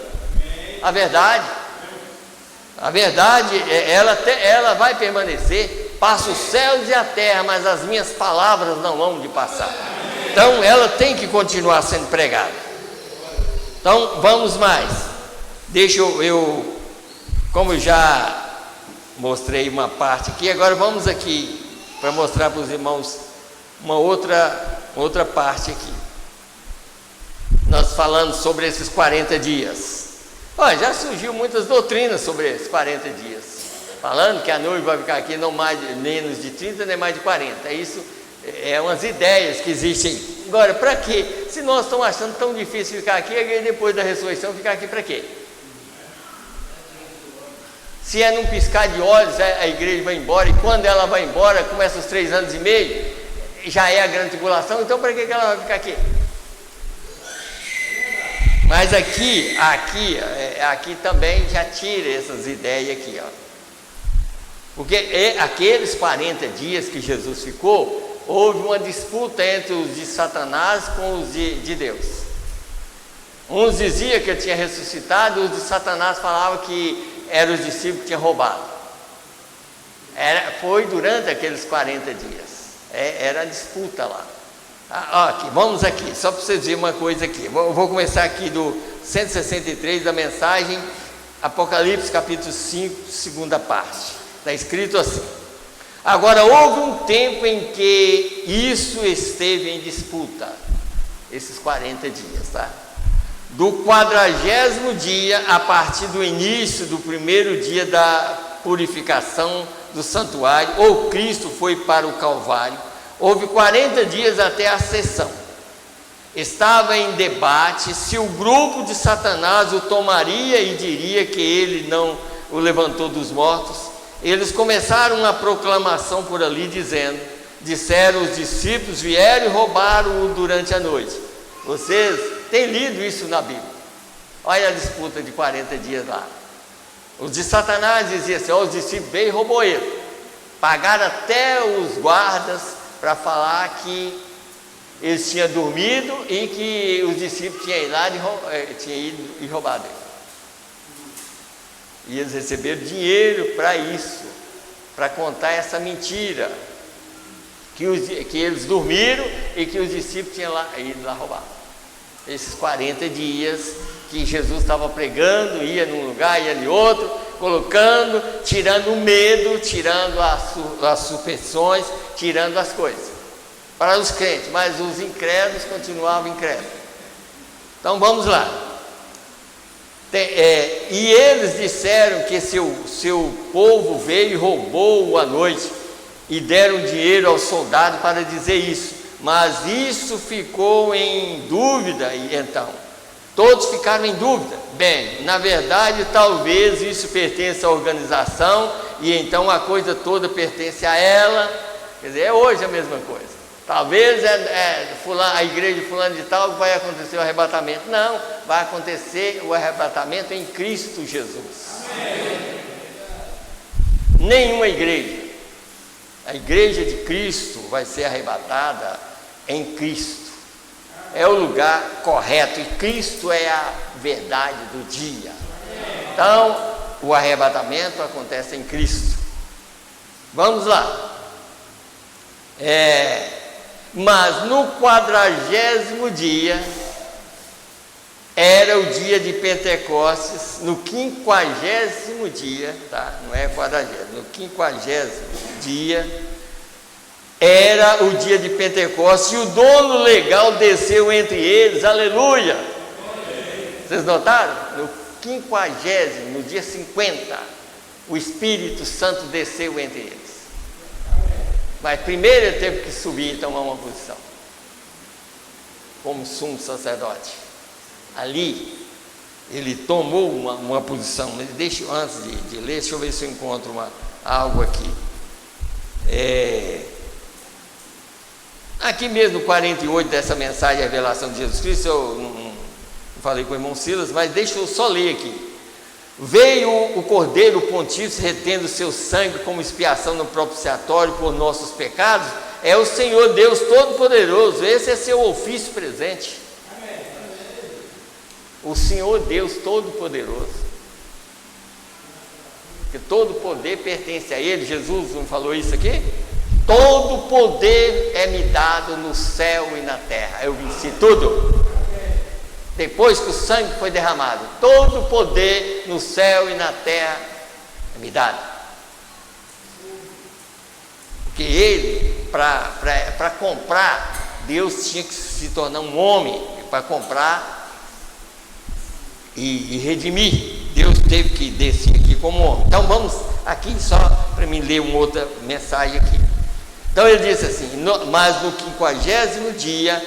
a verdade. A verdade, ela vai permanecer, passa os céus e a terra, mas as minhas palavras não vão de passar. Então ela tem que continuar sendo pregada. Então vamos mais. Deixa eu como eu já mostrei uma parte aqui, agora vamos aqui para mostrar para os irmãos uma outra parte aqui. Nós falamos sobre esses 40 dias. Olha, já surgiu muitas doutrinas sobre esses 40 dias, falando que a noiva vai ficar aqui não menos de 30, nem mais de 40. Isso é umas ideias que existem. Agora, para quê? Se nós estamos achando tão difícil ficar aqui, e depois da ressurreição ficar aqui para quê? Se é num piscar de olhos, a igreja vai embora, e quando ela vai embora, começa os 3 anos e meio, já é a grande tribulação, então para que ela vai ficar aqui? Mas aqui também já tira essas ideias aqui, ó. Porque aqueles 40 dias que Jesus ficou, houve uma disputa entre os de Satanás com os de Deus. Uns diziam que ele tinha ressuscitado, os de Satanás falavam que eram os discípulos que tinham roubado. Foi durante aqueles 40 dias. Era a disputa lá. Aqui, vamos aqui, só para vocês verem uma coisa aqui. Vou começar aqui do 163 da mensagem, Apocalipse capítulo 5, segunda parte. Está escrito assim: agora houve um tempo em que isso esteve em disputa, esses 40 dias, tá? Do 40º dia, a partir do início do primeiro dia da purificação do santuário, ou Cristo foi para o Calvário, houve 40 dias até a ascensão. Estava em debate se o grupo de Satanás o tomaria e diria que ele não o levantou dos mortos. Eles começaram uma proclamação por ali disseram os discípulos, vieram e roubaram-o durante a noite. Vocês têm lido isso na Bíblia. Olha a disputa de 40 dias lá. Os de Satanás diziam assim, os discípulos veio e roubou ele. Pagaram até os guardas para falar que eles tinham dormido e que os discípulos tinham ido e roubado ele. E eles receberam dinheiro para isso, para contar essa mentira, que eles dormiram e que os discípulos tinham ido lá roubar. Esses 40 dias que Jesus estava pregando, ia num lugar, ia em outro, colocando, tirando o medo, tirando as suspensões, tirando as coisas para os crentes, mas os incrédulos continuavam incrédulos. Então vamos lá. E eles disseram que seu povo veio e roubou-o à noite, e deram dinheiro ao soldado para dizer isso. Mas isso ficou em dúvida, e então todos ficaram em dúvida. Bem, na verdade, talvez isso pertença à organização, e então a coisa toda pertence a ela. Quer dizer, é hoje a mesma coisa. Talvez a igreja de fulano de tal vai acontecer o arrebatamento. Não, vai acontecer o arrebatamento em Cristo Jesus. Amém. Nenhuma igreja, a igreja de Cristo vai ser arrebatada em Cristo. É o lugar correto, e Cristo é a verdade do dia. Então, o arrebatamento acontece em Cristo. Vamos lá. Mas no 40º dia, era o dia de Pentecostes, no 50º dia, tá? Não é 40º, no 50º dia, era o dia de Pentecostes, e o dono legal desceu entre eles, aleluia! Vocês notaram? No 50º, no dia 50, o Espírito Santo desceu entre eles. Mas primeiro ele teve que subir e tomar uma posição, como sumo sacerdote. Ali, ele tomou uma posição. Mas antes de ler, deixa eu ver se eu encontro algo aqui. Aqui mesmo, 48 dessa mensagem de revelação de Jesus Cristo, eu não falei com o irmão Silas, mas deixa eu só ler aqui. Veio o Cordeiro Pontífice retendo seu sangue como expiação no propiciatório por nossos pecados. É o Senhor Deus Todo-Poderoso, esse é seu ofício presente. O Senhor Deus Todo-Poderoso, que todo poder pertence a Ele. Jesus não falou isso aqui? Todo poder é me dado no céu e na terra. Eu venci tudo. Depois que o sangue foi derramado, todo poder no céu e na terra é me dado. Porque Ele, para comprar, Deus tinha que se tornar um homem para comprar e redimir. Deus teve que descer aqui como homem. Então vamos aqui só para mim ler uma outra mensagem aqui. Então ele disse assim: mas no 50º dia,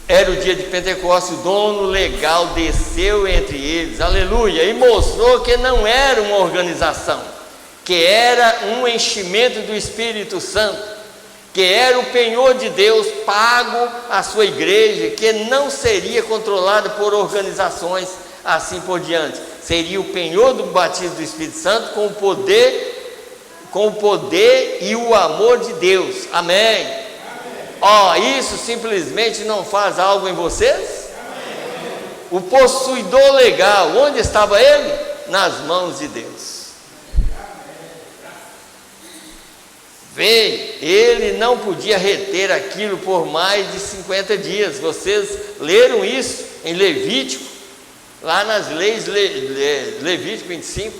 era o dia de Pentecostes, o dono legal desceu entre eles, aleluia, e mostrou que não era uma organização, que era um enchimento do Espírito Santo, que era o penhor de Deus pago à sua igreja, que não seria controlado por organizações assim por diante. Seria o penhor do batismo do Espírito Santo com o poder e o amor de Deus. Amém. Isso simplesmente não faz algo em vocês? Amém. O possuidor legal, onde estava ele? Nas mãos de Deus. Veio, ele não podia reter aquilo por mais de 50 dias. Vocês leram isso em Levítico, lá nas leis, Levítico 25.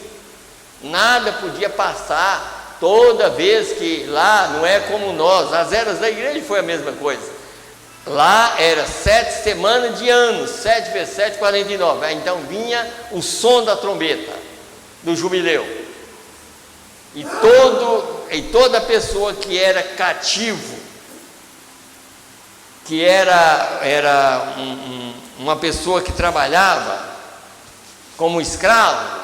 Nada podia passar. Toda vez que lá não é como nós, as eras da igreja foi a mesma coisa. Lá era 7 semanas de anos, 7 vezes 7, 49. Aí então vinha o som da trombeta do jubileu. E toda pessoa que era cativo, que era uma pessoa que trabalhava como escravo,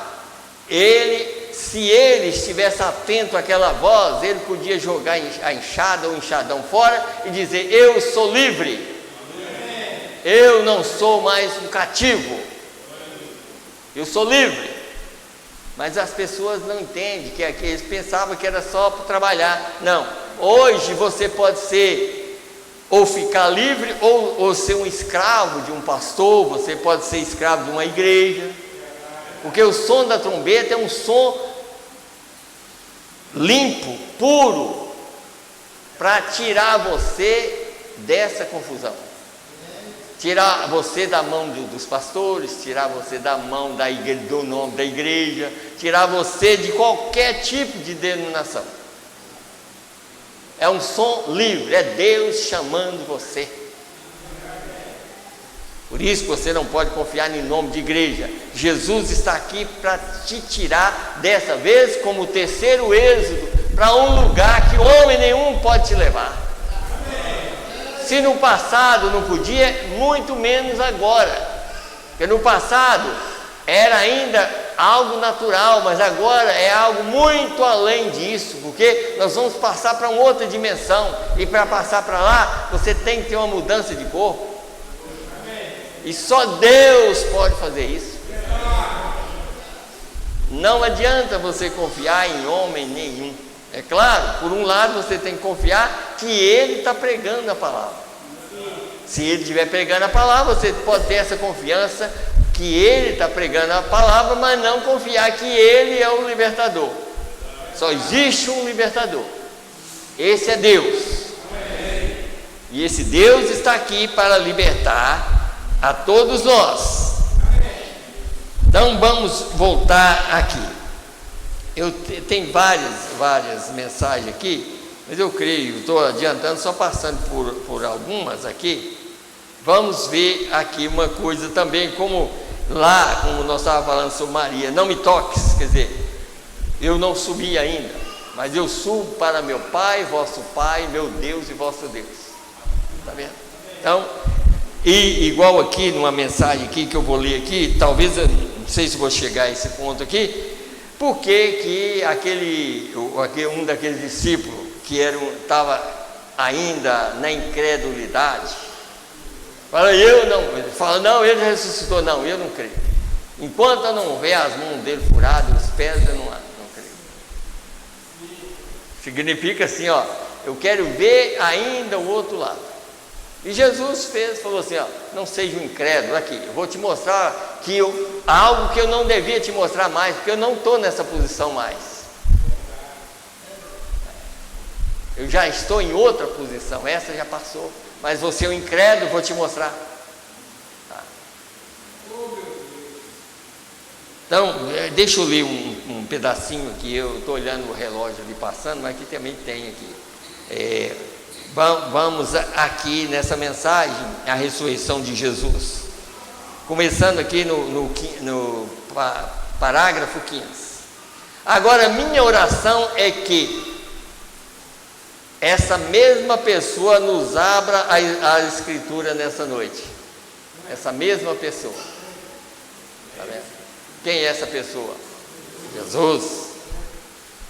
se ele estivesse atento àquela voz, ele podia jogar a enxada ou o enxadão fora e dizer: eu sou livre, eu não sou mais um cativo, eu sou livre. Mas as pessoas não entendem, que eles pensavam que era só para trabalhar. Não, hoje você pode ser, ou ficar livre, ou ser um escravo de um pastor, você pode ser escravo de uma igreja. Porque o som da trombeta é um som limpo, puro, para tirar você dessa confusão, tirar você da mão dos pastores, tirar você da mão do nome da igreja, tirar você de qualquer tipo de denominação. É um som livre, é Deus chamando você. Por isso você não pode confiar em nome de igreja. Jesus está aqui para te tirar dessa vez, como o terceiro êxodo, para um lugar que homem nenhum pode te levar. Se no passado não podia, muito menos agora. Porque no passado era ainda algo natural, mas agora é algo muito além disso, porque nós vamos passar para uma outra dimensão, e para passar para lá, você tem que ter uma mudança de corpo, e só Deus pode fazer isso. Não adianta você confiar em homem nenhum. É claro, por um lado você tem que confiar que ele está pregando a palavra. Se ele estiver pregando a palavra, você pode ter essa confiança que ele está pregando a palavra, mas não confiar que ele é o libertador. Só existe um libertador. Esse é Deus. E esse Deus está aqui para libertar a todos nós. Então vamos voltar aqui. Eu tenho várias mensagens aqui, mas eu creio, estou adiantando, só passando por algumas aqui. Vamos ver aqui uma coisa também, como nós estávamos falando sobre Maria, não me toques, quer dizer, eu não subi ainda, mas eu subo para meu Pai, vosso Pai, meu Deus e vosso Deus. Está vendo? Então, e igual aqui, numa mensagem aqui que eu vou ler aqui, talvez, eu não sei se vou chegar a esse ponto aqui, porque que um daqueles discípulos que estava ainda na incredulidade, fala, não, ele ressuscitou, não, eu não creio. Enquanto eu não ver as mãos dele furadas, os pés, eu não creio. Significa assim, eu quero ver ainda o outro lado. E Jesus falou assim, não seja um incrédulo, aqui, eu vou te mostrar algo que eu não devia te mostrar mais, porque eu não estou nessa posição mais. Eu já estou em outra posição, essa já passou. Mas você é um incrédulo, vou te mostrar. Tá. Então, deixa eu ler um pedacinho aqui. Eu estou olhando o relógio ali passando, mas aqui também tem aqui. Vamos aqui nessa mensagem, a ressurreição de Jesus. Começando aqui no parágrafo 15. Agora, minha oração é que essa mesma pessoa nos abra a Escritura nessa noite. Essa mesma pessoa. Tá vendo? Quem é essa pessoa? Jesus.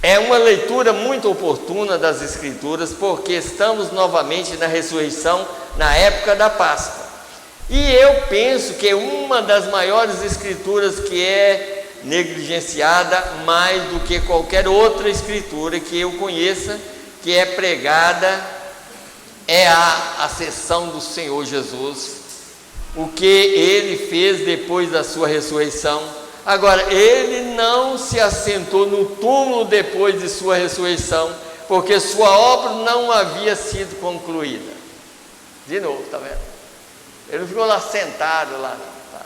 É uma leitura muito oportuna das Escrituras, porque estamos novamente na ressurreição, na época da Páscoa. E eu penso que é uma das maiores Escrituras que é negligenciada mais do que qualquer outra Escritura que eu conheça, que é pregada, é a ascensão do Senhor Jesus, o que ele fez depois da sua ressurreição. Agora, ele não se assentou no túmulo depois de sua ressurreição, porque sua obra não havia sido concluída. De novo, está vendo? Ele não ficou lá sentado lá, não, tá?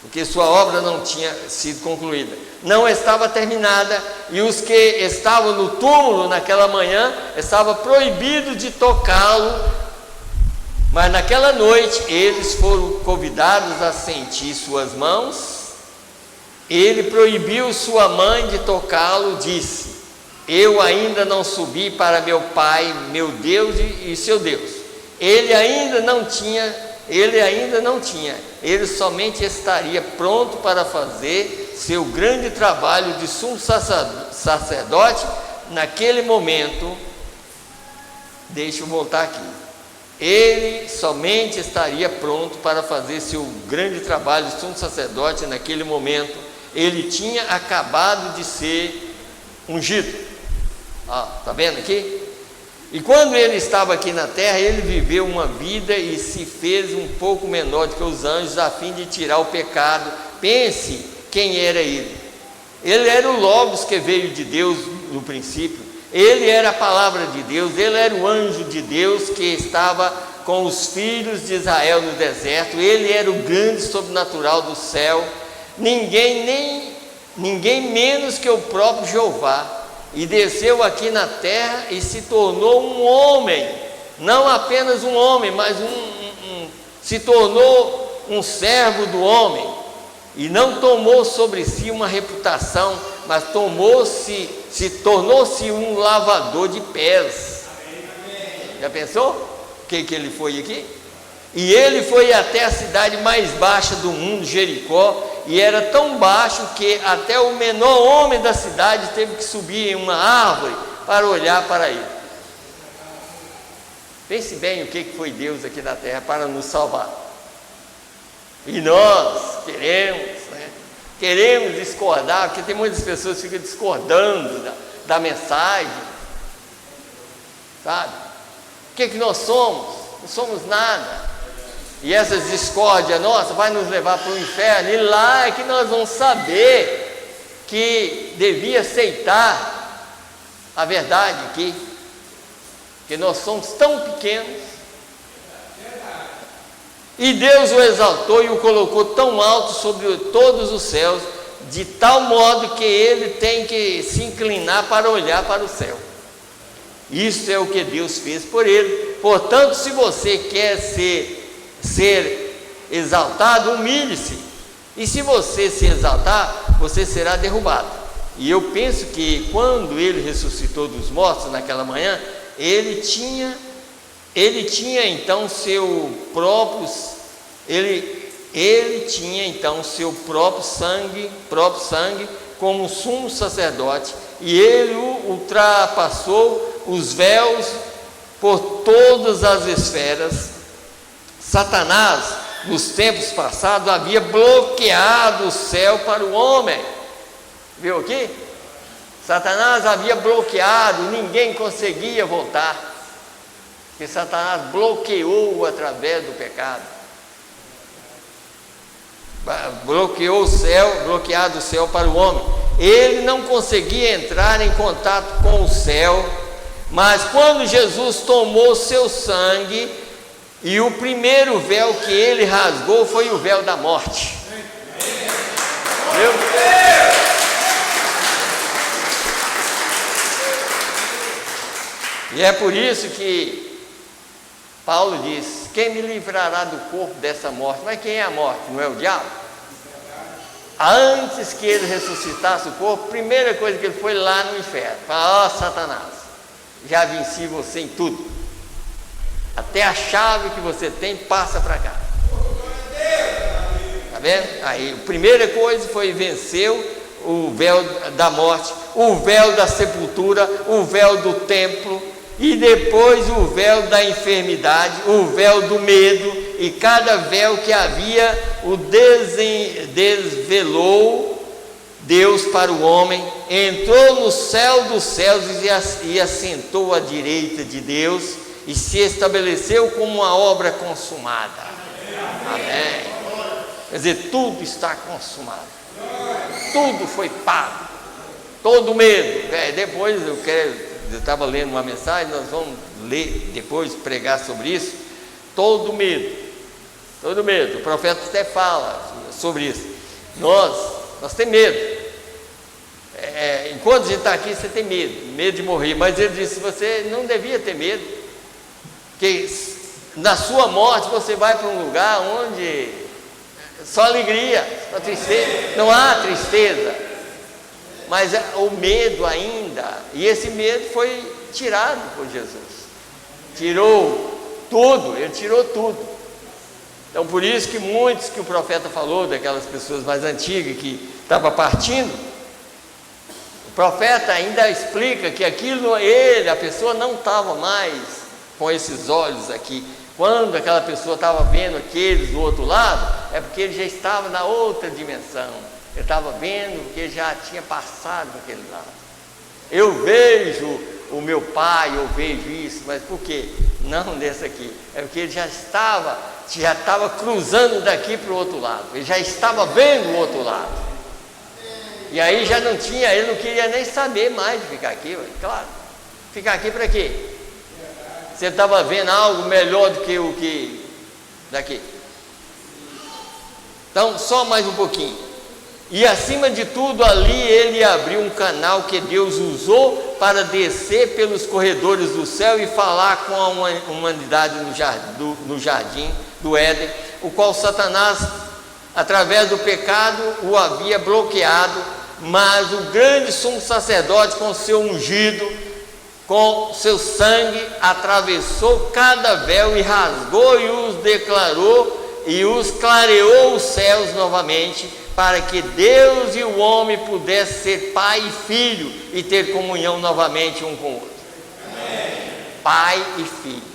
Porque sua obra não tinha sido concluída, não estava terminada, e os que estavam no túmulo naquela manhã estavam proibidos de tocá-lo, mas naquela noite eles foram convidados a sentir suas mãos. Ele proibiu sua mãe de tocá-lo, disse: eu ainda não subi para meu Pai, meu Deus e seu Deus. Ele ainda não tinha, ele somente estaria pronto para fazer seu grande trabalho de sumo sacerdote naquele momento. Deixa eu voltar aqui. Ele somente estaria pronto para fazer seu grande trabalho de sumo sacerdote naquele momento. Ele tinha acabado de ser ungido. Está vendo aqui? E quando ele estava aqui na terra, ele viveu uma vida e se fez um pouco menor do que os anjos, a fim de tirar o pecado. Pense quem era ele. Ele era o Logos que veio de Deus no princípio. Ele era a palavra de Deus, ele era o anjo de Deus que estava com os filhos de Israel no deserto. Ele era o grande sobrenatural do céu. Ninguém menos que o próprio Jeová. E desceu aqui na terra e se tornou um homem, não apenas um homem, mas se tornou um servo do homem, e não tomou sobre si uma reputação, mas tornou-se um lavador de pés. Já pensou? O que ele foi aqui? E ele foi até a cidade mais baixa do mundo, Jericó, e era tão baixo que até o menor homem da cidade teve que subir em uma árvore para olhar para ele. Pense bem o que foi Deus aqui na terra para nos salvar. E nós queremos discordar, porque tem muitas pessoas que ficam discordando da mensagem, sabe? O que nós somos? Não somos nada. E essa discórdia nossa vai nos levar para o inferno, e lá é que nós vamos saber que devia aceitar a verdade aqui, que nós somos tão pequenos, e Deus o exaltou e o colocou tão alto sobre todos os céus, de tal modo que ele tem que se inclinar para olhar para o céu. Isso é o que Deus fez por ele. Portanto, se você quer ser exaltado, humilhe-se, e se você se exaltar, você será derrubado. E eu penso que quando ele ressuscitou dos mortos naquela manhã, ele tinha então seu próprio sangue como sumo sacerdote, e ele ultrapassou os véus por todas as esferas. Satanás, nos tempos passados, havia bloqueado o céu para o homem. Viu aqui? Satanás havia bloqueado, ninguém conseguia voltar, porque Satanás bloqueou através do pecado. Bloqueado o céu para o homem. Ele não conseguia entrar em contato com o céu, mas quando Jesus tomou seu sangue, e o primeiro véu que ele rasgou foi o véu da morte. Viu? E é por isso que Paulo diz: quem me livrará do corpo dessa morte? Mas quem é a morte? Não é o diabo? Antes que ele ressuscitasse o corpo, a primeira coisa que ele foi lá no inferno, falou: ó, Satanás, já venci você em tudo, até a chave que você tem passa para cá. Está vendo? Aí a primeira coisa foi: venceu o véu da morte, o véu da sepultura, o véu do templo, e depois o véu da enfermidade, o véu do medo, e cada véu que havia o desvelou Deus para o homem, entrou no céu dos céus e assentou à direita de Deus, e se estabeleceu como uma obra consumada. Amém. Quer dizer, tudo está consumado, tudo foi pago, todo medo. Depois eu estava lendo uma mensagem, nós vamos ler depois, pregar sobre isso. Todo medo, o profeta até fala sobre isso. Nós temos medo. Enquanto a gente está aqui, você tem medo de morrer, mas ele disse: você não devia ter medo, porque na sua morte você vai para um lugar onde só alegria, só tristeza, não há tristeza, mas o medo ainda, e esse medo foi tirado por Jesus, ele tirou tudo. Então por isso que muitos que o profeta falou, daquelas pessoas mais antigas que estavam partindo, o profeta ainda explica que a pessoa não estava mais com esses olhos aqui. Quando aquela pessoa estava vendo aqueles do outro lado, é porque ele já estava na outra dimensão, ele estava vendo que ele já tinha passado para aquele lado. Eu vejo o meu pai, eu vejo isso, mas por quê? Não desse aqui, é porque ele já estava cruzando daqui para o outro lado, ele já estava vendo o outro lado, e aí ele não queria nem saber mais de ficar aqui. Claro, ficar aqui para quê? Você estava vendo algo melhor do que o que daqui. Então, só mais um pouquinho. E acima de tudo, ali ele abriu um canal que Deus usou para descer pelos corredores do céu e falar com a humanidade no jardim do Éden, o qual Satanás, através do pecado, o havia bloqueado. Mas o grande sumo sacerdote, com seu ungido, com seu sangue atravessou cada véu e rasgou e os declarou e os clareou os céus novamente, para que Deus e o homem pudessem ser pai e filho e ter comunhão novamente um com o outro. Amém. Pai e filho.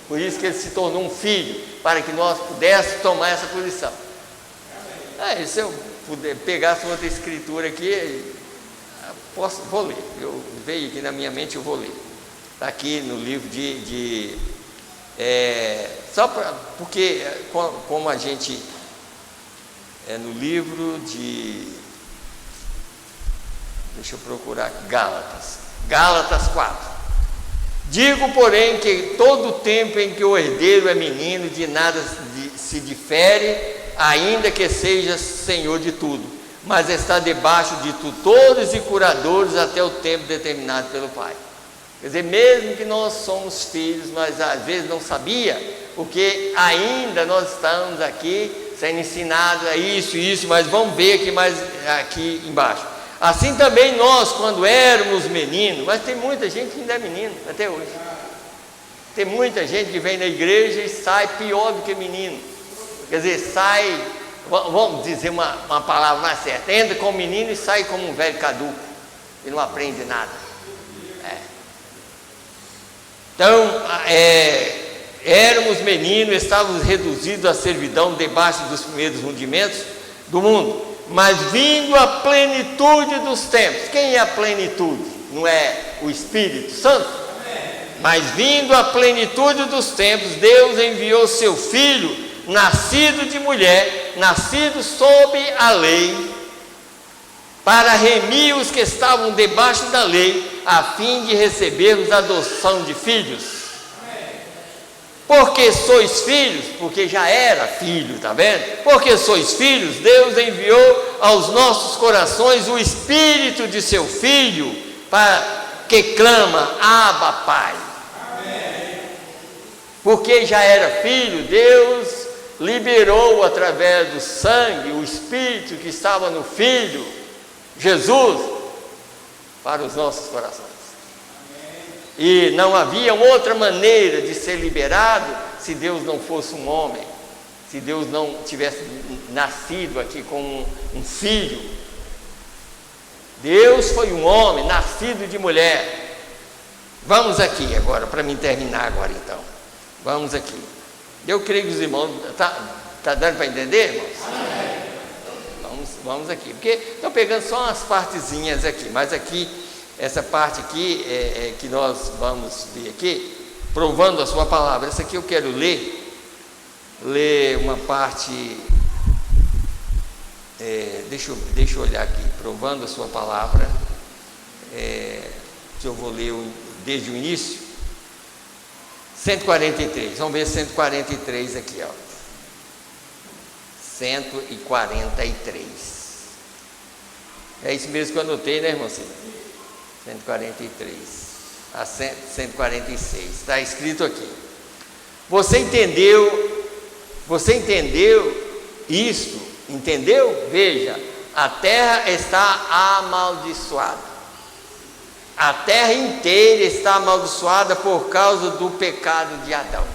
Por isso que ele se tornou um filho, para que nós pudéssemos tomar essa posição. Se eu puder pegar essa outra escritura aqui, vou ler. Veio aqui na minha mente, eu vou ler. Está aqui no livro porque como a gente no livro deixa eu procurar aqui, Gálatas 4. Digo, porém, que todo o tempo em que o herdeiro é menino, de nada se difere, ainda que seja senhor de tudo, mas está debaixo de tutores e curadores até o tempo determinado pelo Pai. Quer dizer, mesmo que nós somos filhos, mas às vezes não sabia, porque ainda nós estamos aqui sendo ensinados a isso, mas vamos ver aqui mais aqui embaixo. Assim também nós, quando éramos meninos, mas tem muita gente que ainda é menino até hoje. Tem muita gente que vem na igreja e sai pior do que menino. Quer dizer, sai, vamos dizer uma palavra mais certa, entra como menino e sai como um velho caduco e não aprende nada. Então, éramos meninos, estávamos reduzidos à servidão debaixo dos primeiros rudimentos do mundo. Mas vindo a plenitude dos tempos, quem é a plenitude? Não é o Espírito Santo? Mas vindo a plenitude dos tempos, Deus enviou seu Filho, nascido de mulher, nascido sob a lei, para remir os que estavam debaixo da lei, a fim de recebermos a adoção de filhos. Porque sois filhos, porque já era filho, está vendo? Porque sois filhos, Deus enviou aos nossos corações o Espírito de seu Filho, que clama, Abba, Pai. Amém. Porque já era filho, Deus liberou através do sangue o Espírito que estava no Filho, Jesus, para os nossos corações. E não havia outra maneira de ser liberado se Deus não fosse um homem, se Deus não tivesse nascido aqui como um filho. Deus foi um homem, nascido de mulher. Vamos aqui agora, para me terminar agora então. Vamos aqui. Eu creio que os irmãos, tá dando para entender, irmãos? Vamos aqui, porque estou pegando só umas partezinhas aqui, mas aqui, essa parte aqui é que nós vamos ver aqui, provando a sua palavra. Essa aqui eu quero ler uma parte, deixa eu olhar aqui, provando a sua palavra, eu vou ler desde o início, 143, vamos ver 143 aqui, ó, 143, é isso mesmo que eu anotei, né, irmão Cida? 143 a 146, está escrito aqui. Você entendeu isto? Entendeu? Veja, a terra está amaldiçoada. A terra inteira está amaldiçoada por causa do pecado de Adão.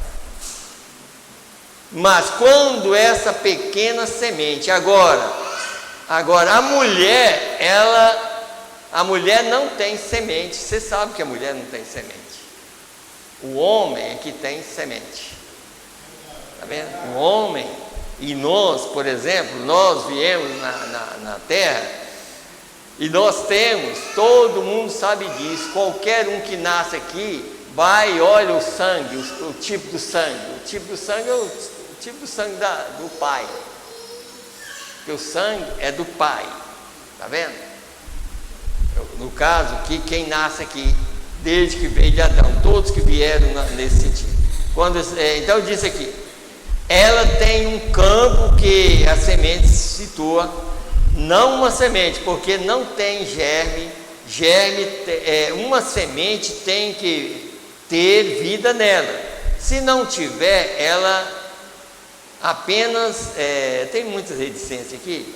Mas quando essa pequena semente, agora a mulher não tem semente. Você sabe que a mulher não tem semente. O homem é que tem semente. Está vendo? O homem, e nós, por exemplo, nós viemos na terra, e nós temos, todo mundo sabe disso, qualquer um que nasce aqui, vai e olha o sangue, o tipo do sangue. O tipo do sangue é o tipo do sangue do pai. Porque o sangue é do pai. Está vendo? No caso aqui, quem nasce aqui, desde que veio de Adão, todos que vieram nesse sentido. Então diz aqui, ela tem um campo que a semente se situa, não uma semente, porque não tem germe. Uma semente tem que ter vida nela. Se não tiver, ela apenas, tem muitas reticências aqui,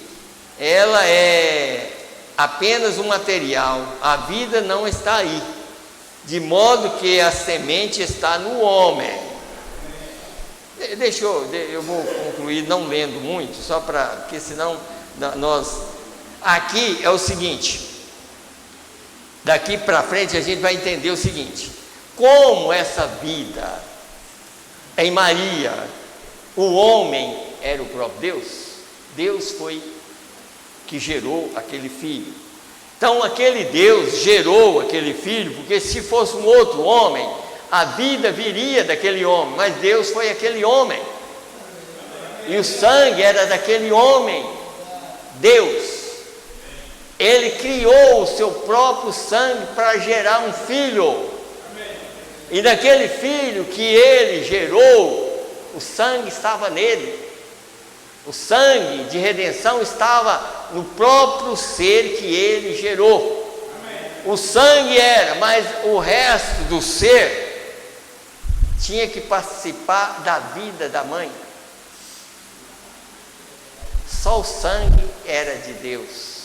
ela é apenas um material, a vida não está aí. de modo que a semente está no homem. Eu vou concluir não lendo muito, só porque senão aqui é o seguinte, daqui para frente a gente vai entender o seguinte: como essa vida em Maria, o homem era o próprio Deus, Deus foi que gerou aquele filho. Então aquele Deus gerou aquele filho, porque se fosse um outro homem, a vida viria daquele homem, mas Deus foi aquele homem, e o sangue era daquele homem. Deus, Ele criou o seu próprio sangue para gerar um filho, e daquele filho que Ele gerou, o sangue estava nele. O sangue de redenção estava no próprio ser que Ele gerou. O sangue era, mas o resto do ser tinha que participar da vida da mãe. Só o sangue era de Deus.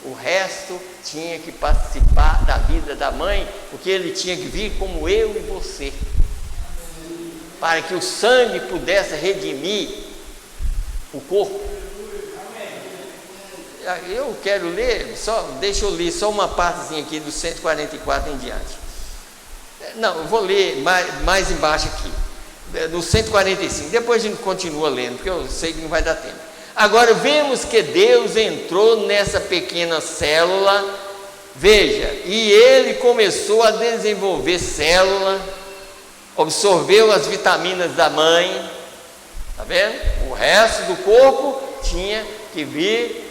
O resto tinha que participar da vida da mãe, porque ele tinha que vir como eu e você, para que o sangue pudesse redimir o corpo. Eu quero ler, deixa eu ler só uma partezinha aqui do 144 em diante. Não, eu vou ler mais embaixo aqui, no 145, depois a gente continua lendo, porque eu sei que não vai dar tempo. Agora vemos que Deus entrou nessa pequena célula, veja, e Ele começou a desenvolver célula, absorveu as vitaminas da mãe. Está vendo? O resto do corpo tinha que vir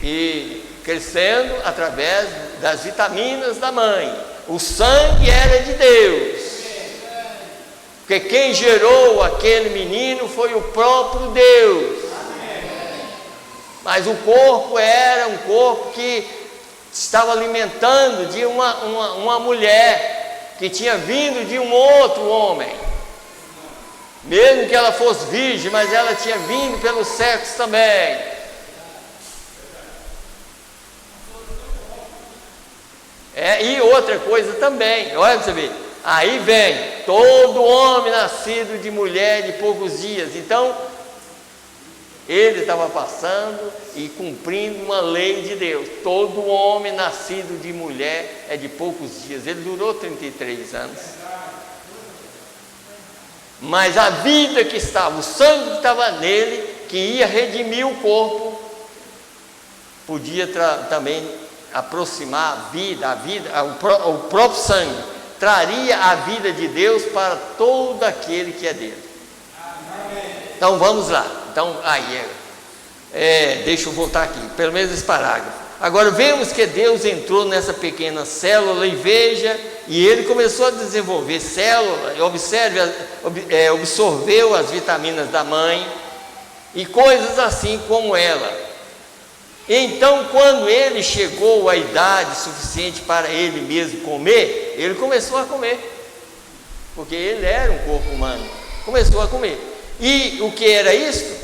e crescendo através das vitaminas da mãe. O sangue era de Deus, porque quem gerou aquele menino foi o próprio Deus. Mas o corpo era um corpo que estava alimentando de uma mulher que tinha vindo de um outro homem. Mesmo que ela fosse virgem, mas ela tinha vindo pelo sexo também. E outra coisa também, olha para você ver, aí vem todo homem nascido de mulher de poucos dias. Então, ele estava passando e cumprindo uma lei de Deus. Todo homem nascido de mulher é de poucos dias. Ele durou 33 anos. Mas a vida que estava, o sangue que estava nele, que ia redimir o corpo, podia também aproximar a vida, o próprio sangue traria a vida de Deus para todo aquele que é dele. Então vamos lá. Então deixa eu voltar aqui, pelo menos esse parágrafo. Agora vemos que Deus entrou nessa pequena célula e veja, e Ele começou a desenvolver célula, absorveu as vitaminas da mãe e coisas assim como ela. Então, quando ele chegou à idade suficiente para ele mesmo comer, ele começou a comer, porque ele era um corpo humano, começou a comer. E o que era isso?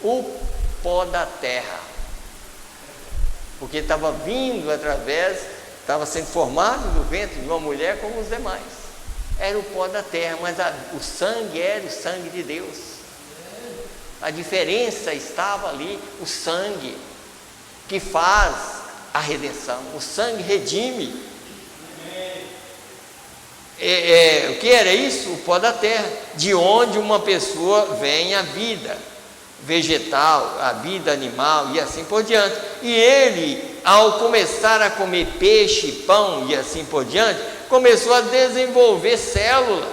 O pó da terra, porque estava vindo estava sendo formado do ventre de uma mulher como os demais. Era o pó da terra, mas o sangue era o sangue de Deus. A diferença estava ali, o sangue que faz a redenção. O sangue redime. O que era isso? O pó da terra, de onde uma pessoa vem a vida vegetal, a vida animal e assim por diante. E ele, ao começar a comer peixe, pão e assim por diante, começou a desenvolver células.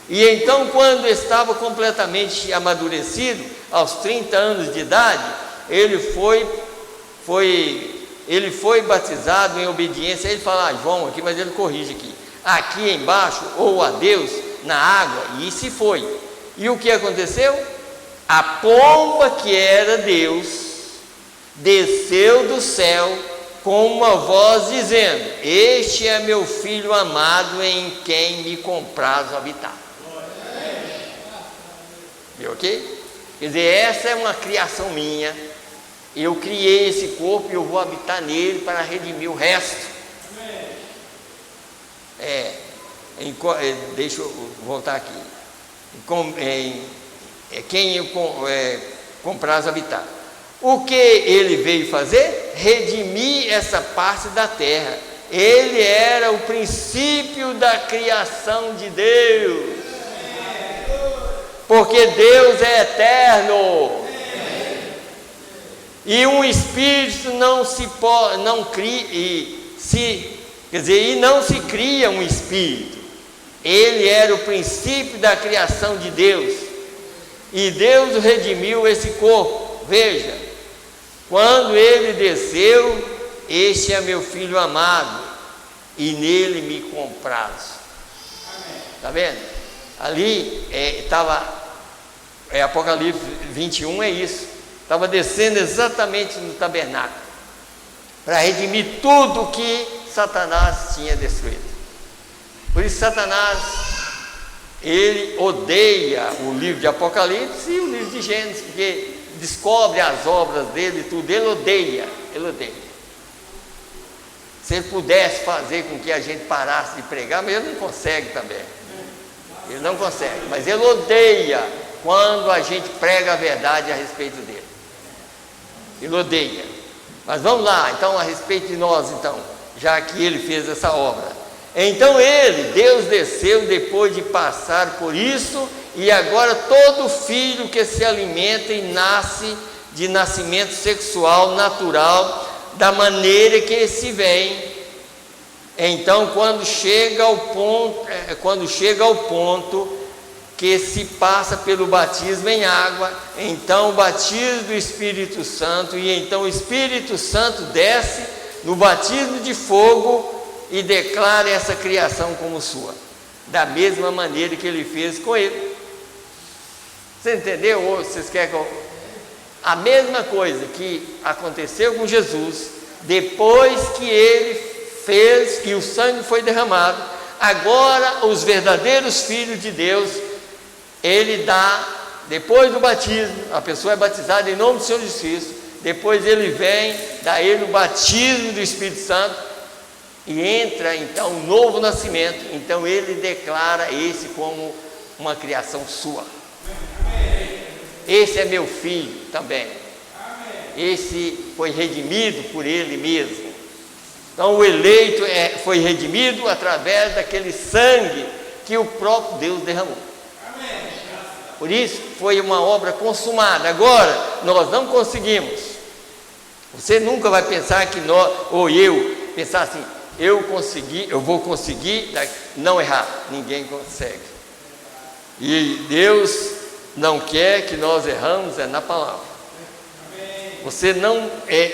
E então, quando estava completamente amadurecido, aos 30 anos de idade, ele foi batizado em obediência. Ele fala João aqui, mas ele corrige aqui embaixo, ou a Deus, na água, e se foi. E o que aconteceu? A pomba que era Deus desceu do céu com uma voz dizendo: este é meu filho amado, em quem me compraz habitar. Viu ok? Quer dizer, essa é uma criação minha. Eu criei esse corpo e eu vou habitar nele para redimir o resto. deixa eu voltar aqui, quem compraz habitar. O que ele veio fazer? Redimir essa parte da terra. Ele era o princípio da criação de Deus, porque Deus é eterno, e um espírito não se cria um espírito. Ele era o princípio da criação de Deus, e Deus redimiu esse corpo. Veja, quando ele desceu: este é meu filho amado, e nele me comprazo. Está vendo? Ali estava, Apocalipse 21 é isso. Estava descendo exatamente no tabernáculo, para redimir tudo que Satanás tinha destruído. Por isso Satanás, ele odeia o livro de Apocalipse e o livro de Gênesis, porque descobre as obras dele e tudo, ele odeia. Se ele pudesse fazer com que a gente parasse de pregar, mas ele não consegue também. Ele não consegue, mas ele odeia quando a gente prega a verdade a respeito dele. Ele odeia. Mas vamos lá, então, a respeito de nós, então, já que ele fez essa obra. Então Deus desceu depois de passar por isso, e agora todo filho que se alimenta e nasce de nascimento sexual natural, da maneira que se vem. Então, quando chega ao ponto que se passa pelo batismo em água, então o batismo do Espírito Santo, e então o Espírito Santo desce no batismo de fogo e declara essa criação como sua, da mesma maneira que ele fez com ele. Você entendeu? Ou vocês querem que a mesma coisa que aconteceu com Jesus, depois que ele fez, que o sangue foi derramado, agora os verdadeiros filhos de Deus, ele dá, depois do batismo, a pessoa é batizada em nome do Senhor Jesus Cristo, depois ele vem, dá ele o batismo do Espírito Santo, e entra então um novo nascimento. Então ele declara esse como uma criação sua. Esse é meu filho também. Esse foi redimido por ele mesmo. Então o eleito foi redimido através daquele sangue que o próprio Deus derramou. Por isso foi uma obra consumada. Agora nós não conseguimos. Você nunca vai pensar que nós, ou eu, pensar assim: eu vou conseguir não errar. Ninguém consegue. E Deus não quer que nós erramos na palavra. Você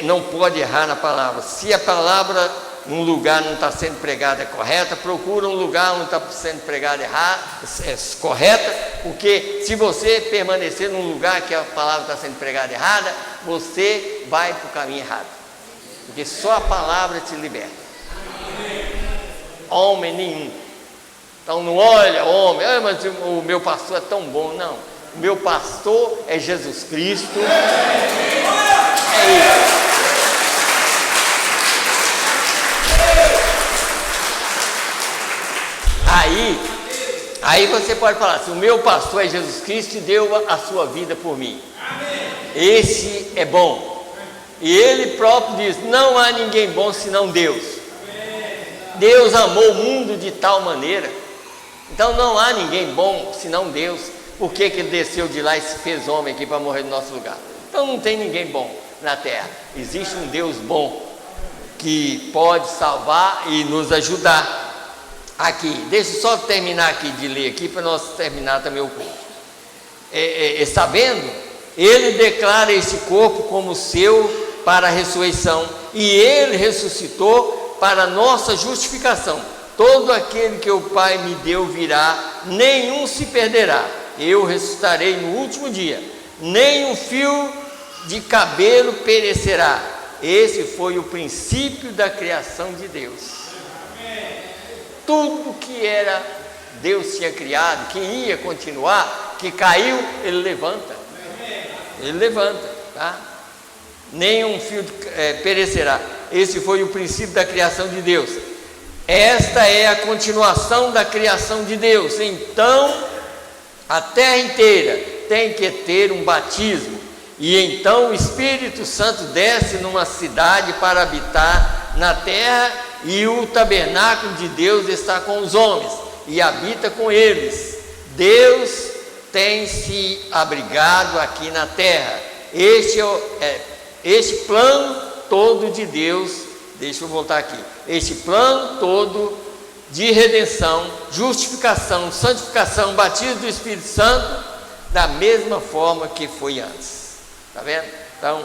não pode errar na palavra. Se a palavra num lugar não está sendo pregada correta, procura um lugar onde está sendo pregada correta, porque se você permanecer num lugar que a palavra está sendo pregada errada, você vai para o caminho errado, porque só a palavra te liberta. Homem nenhum. Então não olha, homem, mas o meu pastor é tão bom. Não, o meu pastor é Jesus Cristo. É isso. Aí você pode falar assim: o meu pastor é Jesus Cristo e deu a sua vida por mim. Esse é bom. E ele próprio diz: não há ninguém bom senão Deus. Deus amou o mundo de tal maneira. Então não há ninguém bom senão Deus. Por que ele desceu de lá e se fez homem aqui para morrer no nosso lugar? Então não tem ninguém bom na terra. Existe um Deus bom que pode salvar e nos ajudar. Aqui, deixa eu só terminar aqui de ler aqui para nós terminar também o culto. Sabendo, ele declara esse corpo como seu para a ressurreição, e ele ressuscitou para a nossa justificação. Todo aquele que o Pai me deu virá, nenhum se perderá. Eu ressuscitarei no último dia, nem um fio de cabelo perecerá. Esse foi o princípio da criação de Deus. Tudo que era Deus tinha criado, que ia continuar, que caiu, ele levanta. Ele levanta, tá? Nenhum fio perecerá. Esse foi o princípio da criação de Deus. Esta é a continuação da criação de Deus. Então, a terra inteira tem que ter um batismo. E então o Espírito Santo desce numa cidade para habitar na terra, e o tabernáculo de Deus está com os homens e habita com eles. Deus tem se abrigado aqui na terra. Este plano todo de Deus, deixa eu voltar aqui, este plano todo de redenção, justificação, santificação, batismo do Espírito Santo, da mesma forma que foi antes. Está vendo? Então,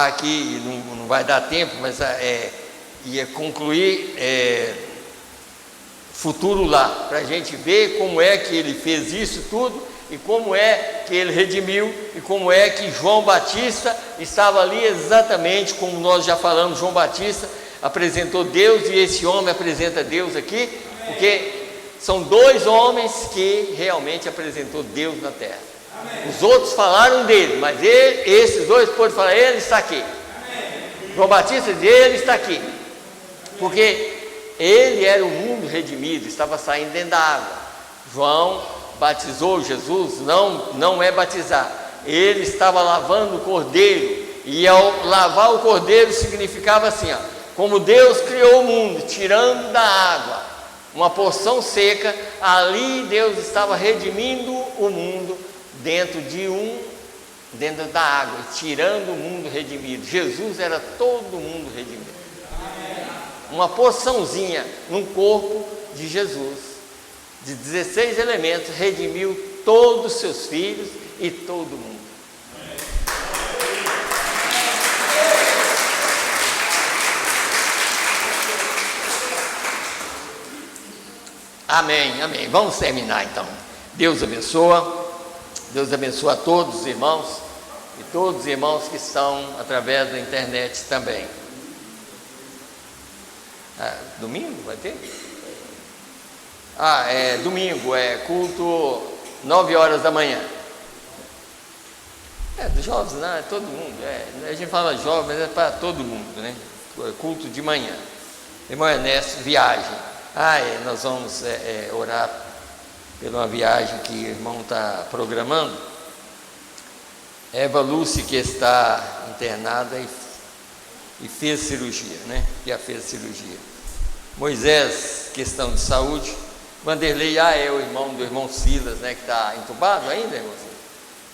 aqui não vai dar tempo, mas ia concluir futuro lá, para a gente ver como é que ele fez isso tudo, e como é que ele redimiu, e como é que João Batista estava ali exatamente como nós já falamos. João Batista apresentou Deus, e esse homem apresenta Deus aqui, porque são dois homens que realmente apresentou Deus na terra. Os outros falaram dele, mas esses dois podem falar: ele está aqui. João Batista diz: ele está aqui, porque ele era o mundo redimido, estava saindo dentro da água. João batizou Jesus, não é batizar, ele estava lavando o cordeiro, e ao lavar o cordeiro significava assim, como Deus criou o mundo, tirando da água uma porção seca, ali Deus estava redimindo o mundo dentro da água, tirando o mundo redimido. Jesus era todo mundo redimido. Uma porçãozinha no corpo de Jesus, de 16 elementos, redimiu todos os seus filhos e todo mundo. Amém, amém. Vamos terminar então. Deus abençoa a todos os irmãos, e todos os irmãos que estão através da internet também. Domingo vai ter? Domingo é culto 9 horas da manhã. Dos jovens, não, é todo mundo. A gente fala jovem, mas é para todo mundo, né? Culto de manhã. Irmão Ernesto, viagem. Nós vamos orar pela uma viagem que o irmão está programando. Eva Lúcia, que está internada e fez cirurgia, né? Já fez cirurgia. Moisés, questão de saúde. Vanderlei, é o irmão do irmão Silas, né? Que está entubado ainda, irmão Silas?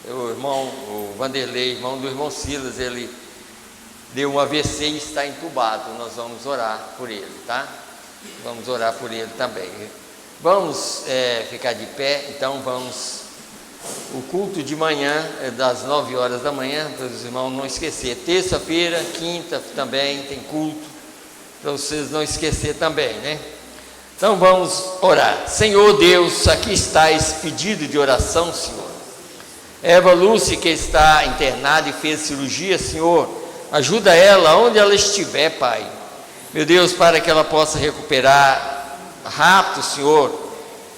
O Vanderlei, irmão do irmão Silas, ele deu um AVC e está entubado. Nós vamos orar por ele, tá? Vamos orar por ele também. Vamos ficar de pé, então vamos. O culto de manhã é das 9 horas da manhã, para os irmãos não esquecer. Terça-feira, quinta também tem culto, para vocês não esquecer também, né? Então vamos orar. Senhor Deus, aqui está esse pedido de oração, Senhor. Eva Lúcia, que está internada e fez cirurgia, Senhor, ajuda ela onde ela estiver, Pai. Meu Deus, para que ela possa recuperar rápido, Senhor,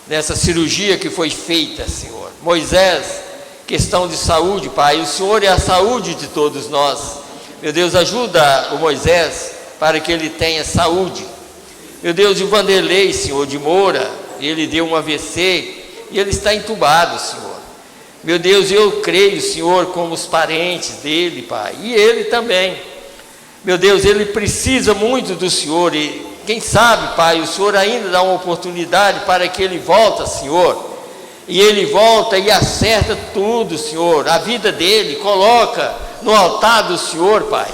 nessa cirurgia que foi feita, Senhor. Moisés, questão de saúde, Pai, o Senhor é a saúde de todos nós. Meu Deus, ajuda o Moisés para que ele tenha saúde. Meu Deus, o Vanderlei, Senhor, de Moura, ele deu um AVC e ele está entubado, Senhor. Meu Deus, eu creio, Senhor, como os parentes dele, Pai, e ele também. Meu Deus, ele precisa muito do Senhor, e quem sabe, Pai, o Senhor ainda dá uma oportunidade para que ele volte, Senhor. E ele volta e acerta tudo, Senhor, a vida dele, coloca no altar do Senhor, Pai.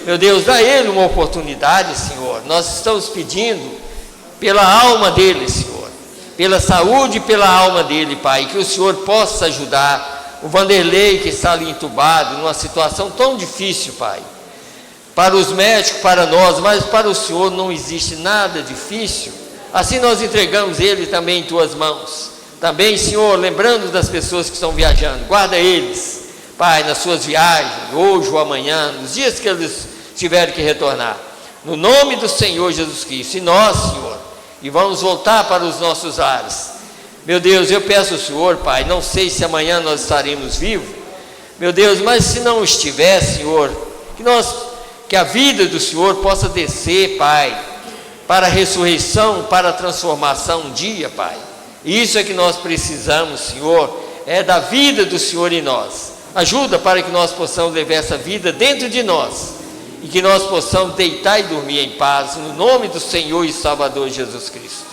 Meu Deus, dá ele uma oportunidade, Senhor. Nós estamos pedindo pela alma dele, Senhor, pela saúde e pela alma dele, Pai, que o Senhor possa ajudar o Vanderlei, que está ali entubado, numa situação tão difícil, Pai. Para os médicos, para nós, mas para o Senhor não existe nada difícil. Assim nós entregamos ele também em tuas mãos. Também, Senhor, lembrando das pessoas que estão viajando, guarda eles, Pai, nas suas viagens, hoje ou amanhã, nos dias que eles tiverem que retornar, no nome do Senhor Jesus Cristo. E nós, Senhor, e vamos voltar para os nossos lares. Meu Deus, eu peço ao Senhor, Pai, não sei se amanhã nós estaremos vivos, meu Deus, mas se não estiver, Senhor, que a vida do Senhor possa descer, Pai, para a ressurreição, para a transformação um dia, Pai. Isso é que nós precisamos, Senhor, é da vida do Senhor em nós. Ajuda para que nós possamos levar essa vida dentro de nós e que nós possamos deitar e dormir em paz, no nome do Senhor e Salvador Jesus Cristo,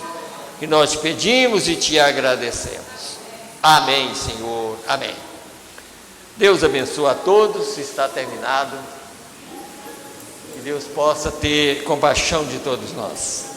que nós te pedimos e te agradecemos. Amém, Senhor, amém. Deus abençoe a todos, está terminado. Que Deus possa ter compaixão de todos nós.